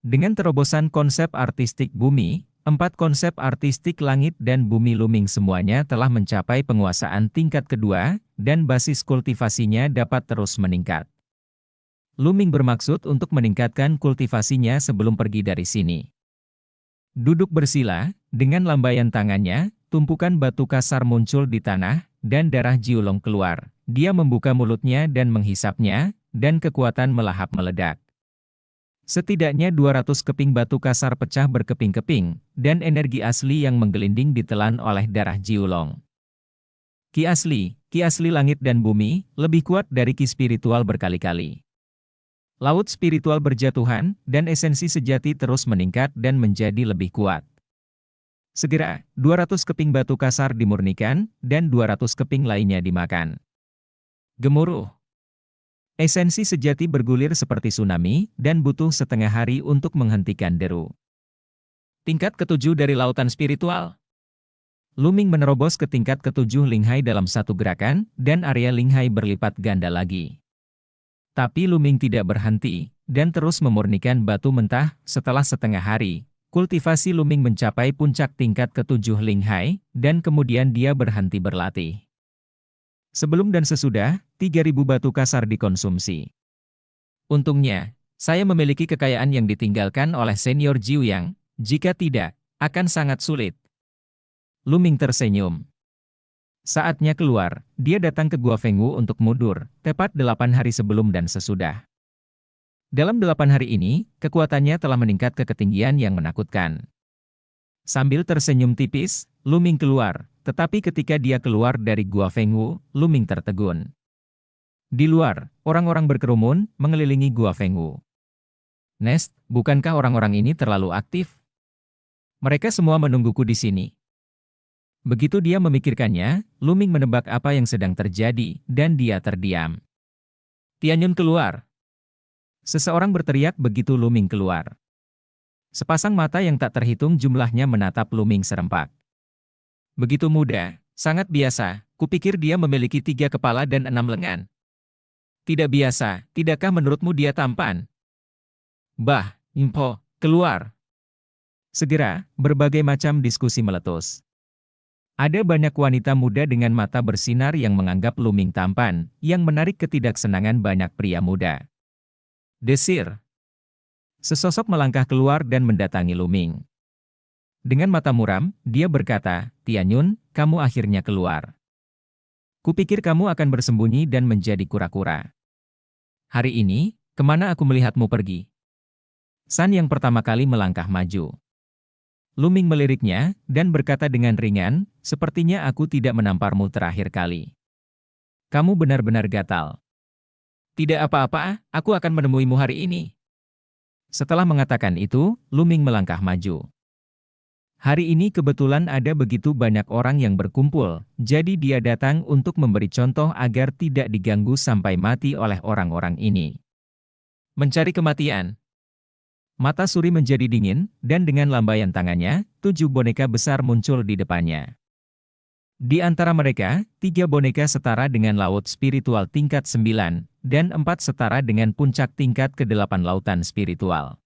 Dengan terobosan konsep artistik bumi, 4 konsep artistik langit dan bumi Luming semuanya telah mencapai penguasaan tingkat kedua, dan basis kultivasinya dapat terus meningkat. Luming bermaksud untuk meningkatkan kultivasinya sebelum pergi dari sini. Duduk bersila, dengan lambaian tangannya, tumpukan batu kasar muncul di tanah, dan darah Jiulong keluar. Dia membuka mulutnya dan menghisapnya, dan kekuatan melahap meledak. Setidaknya 200 keping batu kasar pecah berkeping-keping, dan energi asli yang menggelinding ditelan oleh darah Jiulong. Ki asli langit dan bumi, lebih kuat dari ki spiritual berkali-kali. Laut spiritual berjatuhan, dan esensi sejati terus meningkat dan menjadi lebih kuat. Segera, 200 keping batu kasar dimurnikan, dan 200 keping lainnya dimakan. Gemuruh. Esensi sejati bergulir seperti tsunami, dan butuh setengah hari untuk menghentikan deru. Tingkat ketujuh dari lautan spiritual. Luming menerobos ke tingkat ketujuh Linghai dalam satu gerakan, dan area Linghai berlipat ganda lagi. Tapi Luming tidak berhenti, dan terus memurnikan batu mentah. Setelah setengah hari, kultivasi Luming mencapai puncak tingkat ketujuh Linghai, dan kemudian dia berhenti berlatih. Sebelum dan sesudah, 3.000 batu kasar dikonsumsi. Untungnya, saya memiliki kekayaan yang ditinggalkan oleh senior Jiu Yang, jika tidak, akan sangat sulit. Luming tersenyum. Saatnya keluar, dia datang ke Gua Fengwu untuk mundur, tepat 8 hari sebelum dan sesudah. Dalam 8 hari ini, kekuatannya telah meningkat ke ketinggian yang menakutkan. Sambil tersenyum tipis, Luming keluar, tetapi ketika dia keluar dari Gua Fengwu, Luming tertegun. Di luar, orang-orang berkerumun, mengelilingi Gua Fengwu. Nest, bukankah orang-orang ini terlalu aktif? Mereka semua menungguku di sini. Begitu dia memikirkannya, Luming menebak apa yang sedang terjadi, dan dia terdiam. Tianyun keluar. Seseorang berteriak begitu Luming keluar. Sepasang mata yang tak terhitung jumlahnya menatap Luming serempak. Begitu muda, sangat biasa, kupikir dia memiliki 3 kepala dan 6 lengan. Tidak biasa, tidakkah menurutmu dia tampan? Bah, Impo, keluar. Segera, berbagai macam diskusi meletus. Ada banyak wanita muda dengan mata bersinar yang menganggap Luming tampan, yang menarik ketidaksenangan banyak pria muda. Desir. Sesosok melangkah keluar dan mendatangi Luming. Dengan mata muram, dia berkata, Tianyun, kamu akhirnya keluar. Kupikir kamu akan bersembunyi dan menjadi kura-kura. Hari ini, kemana aku melihatmu pergi? San yang pertama kali melangkah maju. Luming meliriknya, dan berkata dengan ringan, sepertinya aku tidak menamparmu terakhir kali. Kamu benar-benar gatal. Tidak apa-apa, aku akan menemuimu hari ini. Setelah mengatakan itu, Luming melangkah maju. Hari ini kebetulan ada begitu banyak orang yang berkumpul, jadi dia datang untuk memberi contoh agar tidak diganggu sampai mati oleh orang-orang ini. Mencari kematian. Mata Suri menjadi dingin, dan dengan lambaian tangannya, 7 boneka besar muncul di depannya. Di antara mereka, 3 boneka setara dengan laut spiritual tingkat 9, dan 4 setara dengan puncak tingkat ke-8 lautan spiritual.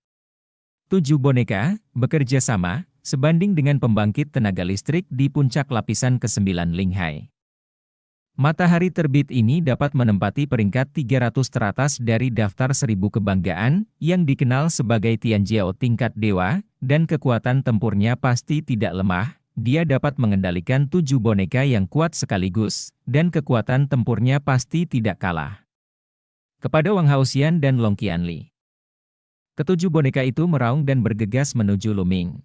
7 boneka, bekerja sama, sebanding dengan pembangkit tenaga listrik di puncak lapisan ke-9 Linghai. Matahari terbit ini dapat menempati peringkat 300 teratas dari daftar 1000 kebanggaan, yang dikenal sebagai Tianjiao tingkat dewa, dan kekuatan tempurnya pasti tidak lemah. Dia dapat mengendalikan 7 boneka yang kuat sekaligus, dan kekuatan tempurnya pasti tidak kalah. Kepada Wang Haoxian dan Long Qianli. Ketujuh boneka itu meraung dan bergegas menuju Luming.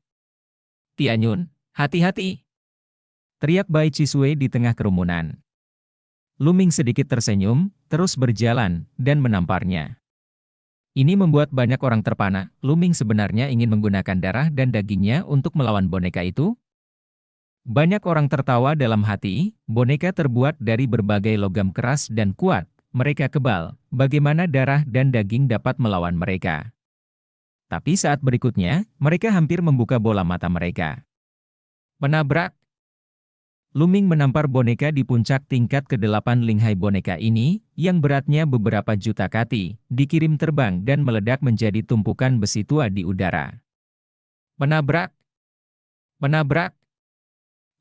Tianyun, hati-hati! Teriak Bai Chisui di tengah kerumunan. Luming sedikit tersenyum, terus berjalan, dan menamparnya. Ini membuat banyak orang terpana. Luming sebenarnya ingin menggunakan darah dan dagingnya untuk melawan boneka itu? Banyak orang tertawa dalam hati, boneka terbuat dari berbagai logam keras dan kuat. Mereka kebal, bagaimana darah dan daging dapat melawan mereka. Tapi saat berikutnya, mereka hampir membuka bola mata mereka. Menabrak. Luming menampar boneka di puncak tingkat ke-8 Linghai. Boneka ini, yang beratnya beberapa juta kati, dikirim terbang dan meledak menjadi tumpukan besi tua di udara. Menabrak! Menabrak!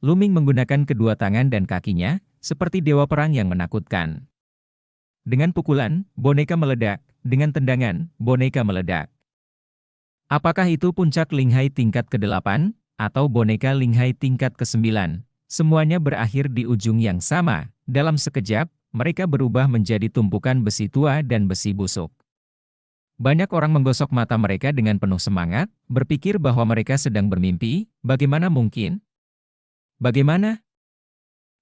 Luming menggunakan kedua tangan dan kakinya, seperti dewa perang yang menakutkan. Dengan pukulan, boneka meledak, dengan tendangan, boneka meledak. Apakah itu puncak Linghai tingkat ke-8, atau boneka Linghai tingkat ke-9? Semuanya berakhir di ujung yang sama. Dalam sekejap, mereka berubah menjadi tumpukan besi tua dan besi busuk. Banyak orang menggosok mata mereka dengan penuh semangat, berpikir bahwa mereka sedang bermimpi. Bagaimana mungkin? Bagaimana?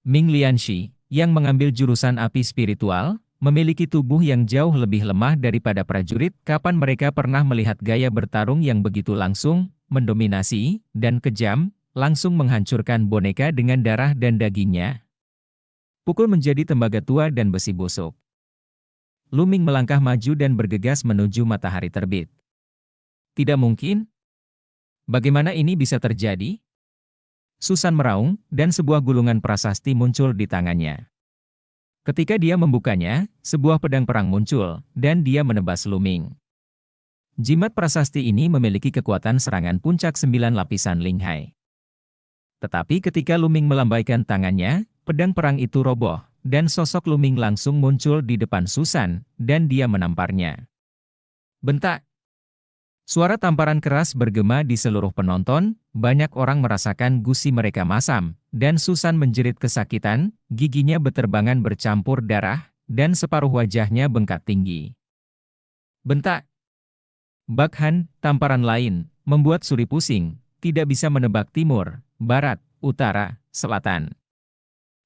Ming Lianxi, yang mengambil jurusan api spiritual, memiliki tubuh yang jauh lebih lemah daripada prajurit. Kapan mereka pernah melihat gaya bertarung yang begitu langsung, mendominasi, dan kejam? Langsung menghancurkan boneka dengan darah dan dagingnya. Pukul menjadi tembaga tua dan besi busuk. Luming melangkah maju dan bergegas menuju matahari terbit. Tidak mungkin. Bagaimana ini bisa terjadi? Susan meraung, dan sebuah gulungan prasasti muncul di tangannya. Ketika dia membukanya, sebuah pedang perang muncul, dan dia menebas Luming. Jimat prasasti ini memiliki kekuatan serangan puncak 9 lapisan Linghai. Tetapi ketika Luming melambaikan tangannya, pedang perang itu roboh, dan sosok Luming langsung muncul di depan Susan, dan dia menamparnya. Bentak! Suara tamparan keras bergema di seluruh penonton, banyak orang merasakan gusi mereka masam, dan Susan menjerit kesakitan, giginya beterbangan bercampur darah, dan separuh wajahnya bengkak tinggi. Bentak! Bakhan, tamparan lain, membuat Suri pusing, tidak bisa menebak timur, barat, utara, selatan.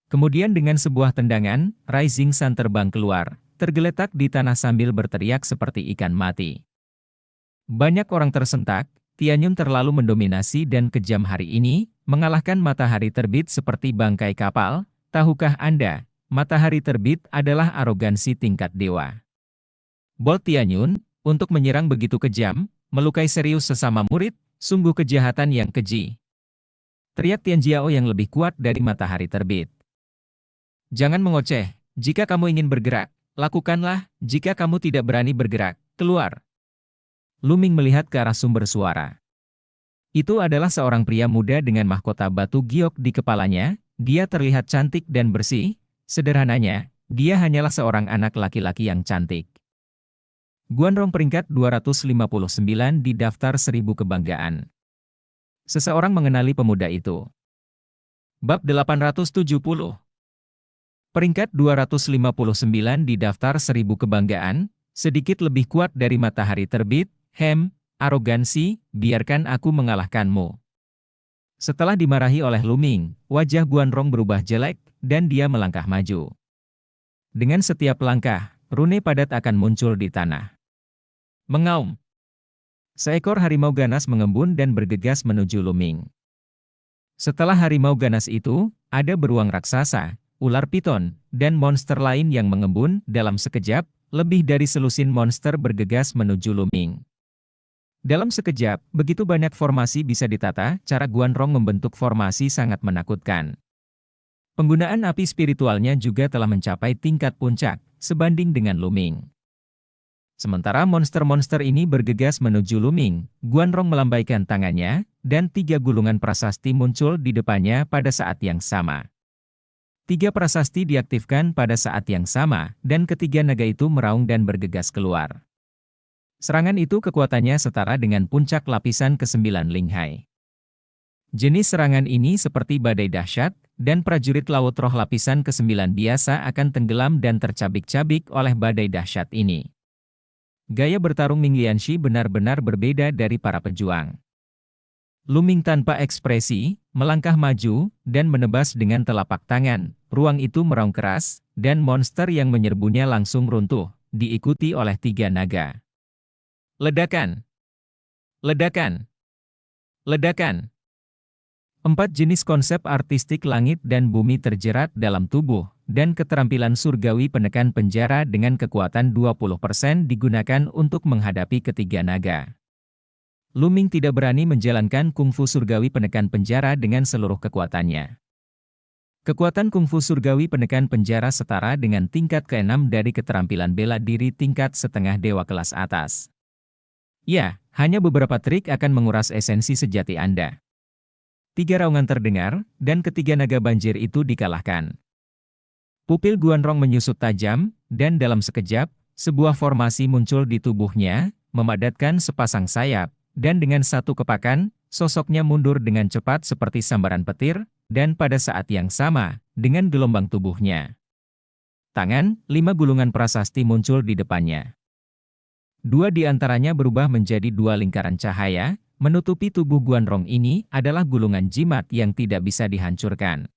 Kemudian dengan sebuah tendangan, Rising Sun terbang keluar, tergeletak di tanah sambil berteriak seperti ikan mati. Banyak orang tersentak, Tianyun terlalu mendominasi dan kejam hari ini, mengalahkan matahari terbit seperti bangkai kapal. Tahukah Anda, matahari terbit adalah arogansi tingkat dewa. Bold Tianyun, untuk menyerang begitu kejam, melukai serius sesama murid, sungguh kejahatan yang keji. Teriak Tianjiao yang lebih kuat dari matahari terbit. Jangan mengoceh, jika kamu ingin bergerak, lakukanlah, jika kamu tidak berani bergerak, keluar. Luming melihat ke arah sumber suara. Itu adalah seorang pria muda dengan mahkota batu giok di kepalanya, dia terlihat cantik dan bersih, sederhananya, dia hanyalah seorang anak laki-laki yang cantik. Guanrong peringkat 259 di daftar 1000 kebanggaan. Seseorang mengenali pemuda itu. Bab 870. Peringkat 259 di daftar 1000 kebanggaan, sedikit lebih kuat dari matahari terbit, arogansi, biarkan aku mengalahkanmu. Setelah dimarahi oleh Luming, wajah Guanrong berubah jelek, dan dia melangkah maju. Dengan setiap langkah, rune padat akan muncul di tanah. Mengaum. Seekor harimau ganas mengembun dan bergegas menuju Luming. Setelah harimau ganas itu, ada beruang raksasa, ular piton, dan monster lain yang mengembun. Dalam sekejap, lebih dari selusin monster bergegas menuju Luming. Dalam sekejap, begitu banyak formasi bisa ditata, cara Guanrong membentuk formasi sangat menakutkan. Penggunaan api spiritualnya juga telah mencapai tingkat puncak, sebanding dengan Luming. Sementara monster-monster ini bergegas menuju Luming, Guanrong melambaikan tangannya, dan 3 gulungan prasasti muncul di depannya pada saat yang sama. 3 prasasti diaktifkan pada saat yang sama, dan ketiga naga itu meraung dan bergegas keluar. Serangan itu kekuatannya setara dengan puncak lapisan ke-9 Linghai. Jenis serangan ini seperti badai dahsyat, dan prajurit laut roh lapisan ke-9 biasa akan tenggelam dan tercabik-cabik oleh badai dahsyat ini. Gaya bertarung Ming Lianxi benar-benar berbeda dari para pejuang. Luming tanpa ekspresi, melangkah maju, dan menebas dengan telapak tangan. Ruang itu meraung keras, dan monster yang menyerbunya langsung runtuh, diikuti oleh 3 naga. Ledakan! Ledakan! Ledakan! 4 jenis konsep artistik langit dan bumi terjerat dalam tubuh, dan keterampilan surgawi penekan penjara dengan kekuatan 20% digunakan untuk menghadapi ketiga naga. Luming tidak berani menjalankan kungfu surgawi penekan penjara dengan seluruh kekuatannya. Kekuatan kungfu surgawi penekan penjara setara dengan tingkat ke-6 dari keterampilan bela diri tingkat setengah dewa kelas atas. Ya, hanya beberapa trik akan menguras esensi sejati Anda. 3 raungan terdengar, dan ketiga naga banjir itu dikalahkan. Pupil Guanrong menyusut tajam, dan dalam sekejap, sebuah formasi muncul di tubuhnya, memadatkan sepasang sayap, dan dengan satu kepakan, sosoknya mundur dengan cepat seperti sambaran petir, dan pada saat yang sama, dengan gelombang tubuhnya. Tangan, 5 gulungan prasasti muncul di depannya. 2 di antaranya berubah menjadi 2 lingkaran cahaya, menutupi tubuh Guanrong ini adalah gulungan jimat yang tidak bisa dihancurkan.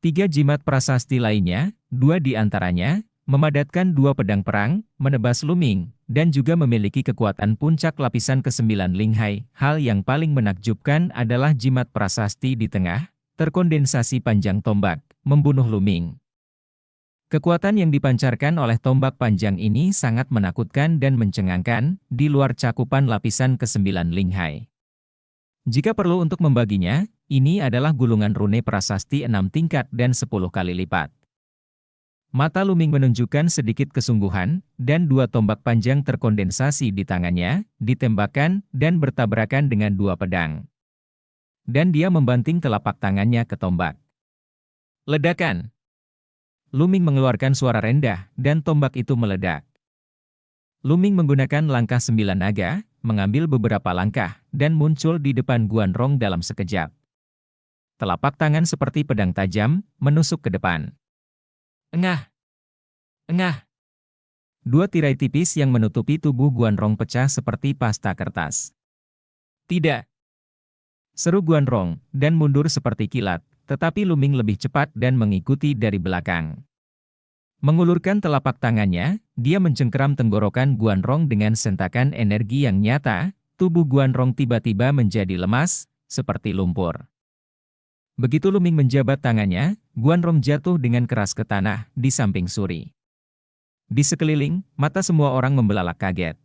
3 jimat prasasti lainnya, 2 di antaranya, memadatkan 2 pedang perang, menebas Luming, dan juga memiliki kekuatan puncak lapisan ke-9 Linghai. Hal yang paling menakjubkan adalah jimat prasasti di tengah, terkondensasi panjang tombak, membunuh Luming. Kekuatan yang dipancarkan oleh tombak panjang ini sangat menakutkan dan mencengangkan, di luar cakupan lapisan ke-9 Linghai. Jika perlu untuk membaginya, ini adalah gulungan rune prasasti 6 tingkat dan 10 kali lipat. Mata Luming menunjukkan sedikit kesungguhan, dan 2 tombak panjang terkondensasi di tangannya, ditembakkan, dan bertabrakan dengan 2 pedang. Dan dia membanting telapak tangannya ke tombak. Ledakan! Luming mengeluarkan suara rendah, dan tombak itu meledak. Luming menggunakan langkah 9 naga, mengambil beberapa langkah, dan muncul di depan Guanrong dalam sekejap. Telapak tangan seperti pedang tajam, menusuk ke depan. Engah! Engah! 2 tirai tipis yang menutupi tubuh Guanrong pecah seperti pasta kertas. Tidak! Seru Guanrong, dan mundur seperti kilat. Tetapi Luming lebih cepat dan mengikuti dari belakang. Mengulurkan telapak tangannya, dia mencengkeram tenggorokan Guanrong dengan sentakan energi yang nyata. Tubuh Guanrong tiba-tiba menjadi lemas, seperti lumpur. Begitu Luming menjabat tangannya, Guanrong jatuh dengan keras ke tanah, di samping Suri. Di sekeliling, mata semua orang membelalak kaget.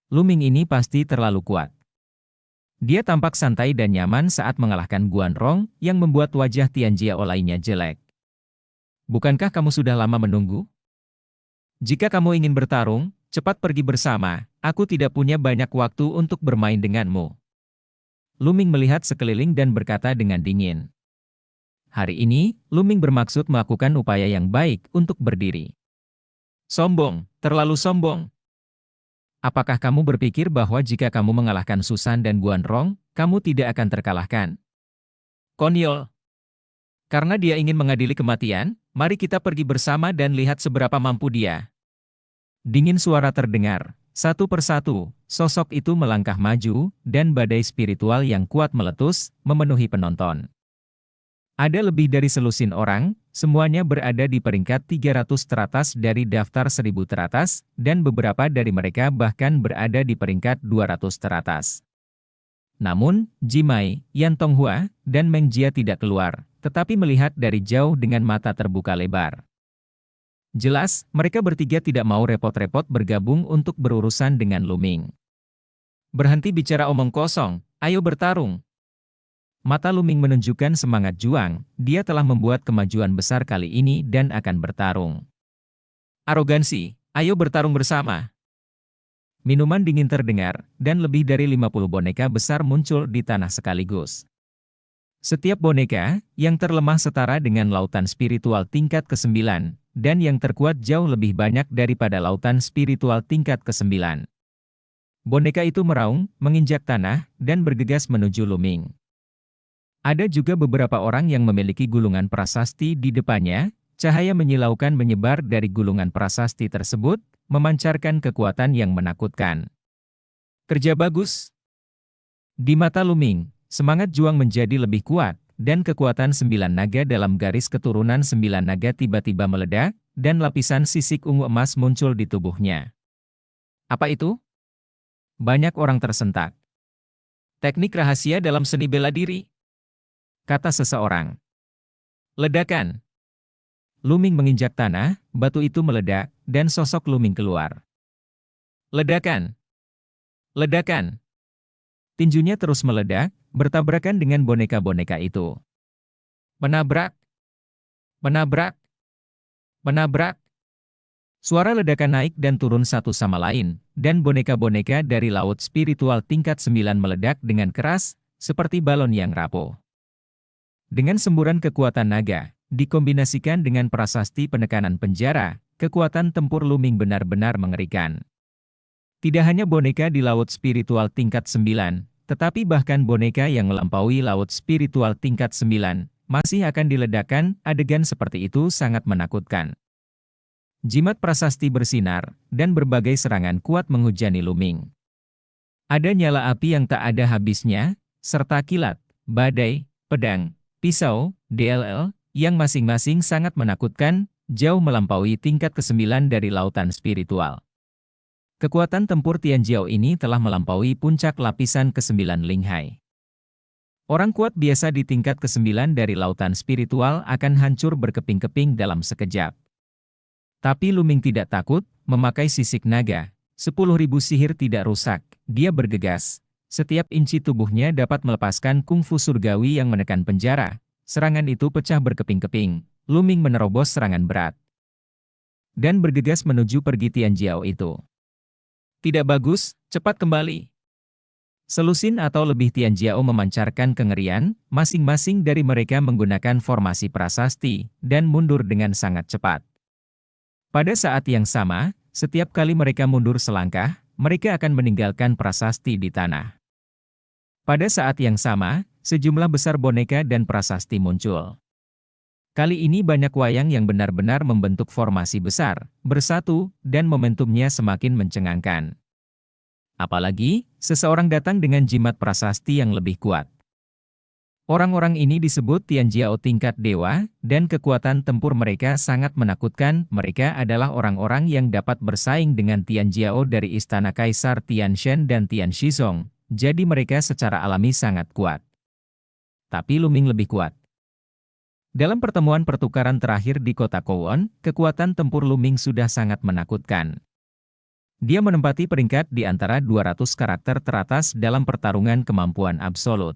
Luming ini pasti terlalu kuat. Dia tampak santai dan nyaman saat mengalahkan Guanrong, yang membuat wajah Tianjiao lainnya jelek. Bukankah kamu sudah lama menunggu? Jika kamu ingin bertarung, cepat pergi bersama, aku tidak punya banyak waktu untuk bermain denganmu. Luming melihat sekeliling dan berkata dengan dingin. Hari ini, Luming bermaksud melakukan upaya yang baik untuk berdiri. Sombong, terlalu sombong. Apakah kamu berpikir bahwa jika kamu mengalahkan Susan dan Guanrong, kamu tidak akan terkalahkan? Konyol. Karena dia ingin mengadili kematian, mari kita pergi bersama dan lihat seberapa mampu dia. Dingin suara terdengar. Satu persatu, sosok itu melangkah maju, dan badai spiritual yang kuat meletus, memenuhi penonton. Ada lebih dari selusin orang, semuanya berada di peringkat 300 teratas dari daftar 1000 teratas, dan beberapa dari mereka bahkan berada di peringkat 200 teratas. Namun, Jimai, Yan Tonghua, dan Meng Jia tidak keluar, tetapi melihat dari jauh dengan mata terbuka lebar. Jelas, mereka bertiga tidak mau repot-repot bergabung untuk berurusan dengan Luming. Berhenti bicara omong kosong, ayo bertarung. Mata Luming menunjukkan semangat juang, dia telah membuat kemajuan besar kali ini dan akan bertarung. Arogansi, ayo bertarung bersama. Minuman dingin terdengar, dan lebih dari 50 boneka besar muncul di tanah sekaligus. Setiap boneka, yang terlemah setara dengan lautan spiritual tingkat ke-9, dan yang terkuat jauh lebih banyak daripada lautan spiritual tingkat ke-9. Boneka itu meraung, menginjak tanah, dan bergegas menuju Luming. Ada juga beberapa orang yang memiliki gulungan prasasti di depannya, cahaya menyilaukan menyebar dari gulungan prasasti tersebut, memancarkan kekuatan yang menakutkan. Kerja bagus. Di mata Luming, semangat juang menjadi lebih kuat, dan kekuatan 9 naga dalam garis keturunan 9 naga tiba-tiba meledak, dan lapisan sisik ungu emas muncul di tubuhnya. Apa itu? Banyak orang tersentak. Teknik rahasia dalam seni bela diri, kata seseorang. Ledakan. Luming menginjak tanah, batu itu meledak, dan sosok Luming keluar. Ledakan. Ledakan. Tinjunya terus meledak, bertabrakan dengan boneka-boneka itu. Menabrak. Menabrak. Menabrak. Suara ledakan naik dan turun satu sama lain, dan boneka-boneka dari laut spiritual tingkat 9 meledak dengan keras, seperti balon yang rapuh. Dengan semburan kekuatan naga, dikombinasikan dengan prasasti penekanan penjara, kekuatan tempur Luming benar-benar mengerikan. Tidak hanya boneka di laut spiritual tingkat 9, tetapi bahkan boneka yang melampaui laut spiritual tingkat 9, masih akan diledakkan. Adegan seperti itu sangat menakutkan. Jimat prasasti bersinar, dan berbagai serangan kuat menghujani Luming. Ada nyala api yang tak ada habisnya, serta kilat, badai, pedang, pisau, DLL, yang masing-masing sangat menakutkan, jauh melampaui tingkat ke-9 dari lautan spiritual. Kekuatan tempur Tianjiao ini telah melampaui puncak lapisan ke-9 Linghai. Orang kuat biasa di tingkat ke-9 dari lautan spiritual akan hancur berkeping-keping dalam sekejap. Tapi Luming tidak takut, memakai sisik naga. 10.000 sihir tidak rusak, dia bergegas. Setiap inci tubuhnya dapat melepaskan kungfu surgawi yang menekan penjara. Serangan itu pecah berkeping-keping. Luming menerobos serangan berat dan bergegas menuju pergi Tianjiao itu. Tidak bagus, cepat kembali. Selusin atau lebih Tianjiao memancarkan kengerian, masing-masing dari mereka menggunakan formasi prasasti, dan mundur dengan sangat cepat. Pada saat yang sama, setiap kali mereka mundur selangkah, mereka akan meninggalkan prasasti di tanah. Pada saat yang sama, sejumlah besar boneka dan prasasti muncul. Kali ini banyak wayang yang benar-benar membentuk formasi besar, bersatu, dan momentumnya semakin mencengangkan. Apalagi, seseorang datang dengan jimat prasasti yang lebih kuat. Orang-orang ini disebut Tianjiao tingkat dewa, dan kekuatan tempur mereka sangat menakutkan. Mereka adalah orang-orang yang dapat bersaing dengan Tianjiao dari istana Kaisar Tianshan dan Tian Shizong, jadi mereka secara alami sangat kuat. Tapi Lu Ming lebih kuat. Dalam pertemuan pertukaran terakhir di kota Kowon, kekuatan tempur Lu Ming sudah sangat menakutkan. Dia menempati peringkat di antara 200 karakter teratas dalam pertarungan kemampuan absolut.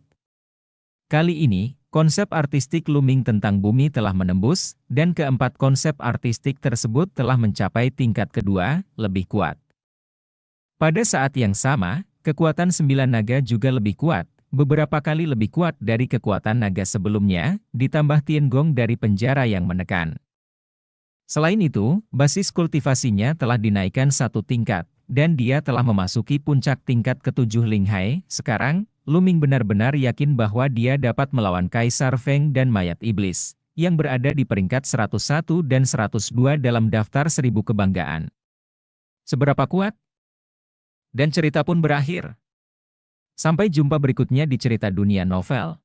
Kali ini, konsep artistik Lu Ming tentang bumi telah menembus, dan keempat konsep artistik tersebut telah mencapai tingkat kedua, lebih kuat. Pada saat yang sama, kekuatan 9 naga juga lebih kuat, beberapa kali lebih kuat dari kekuatan naga sebelumnya, ditambah Tiangong dari penjara yang menekan. Selain itu, basis kultivasinya telah dinaikkan 1 tingkat, dan dia telah memasuki puncak tingkat ke-7 Linghai. Sekarang, Lu Ming benar-benar yakin bahwa dia dapat melawan Kaisar Feng dan Mayat Iblis, yang berada di peringkat 101 dan 102 dalam daftar 1000 kebanggaan. Seberapa kuat? Dan cerita pun berakhir. Sampai jumpa berikutnya di cerita dunia novel.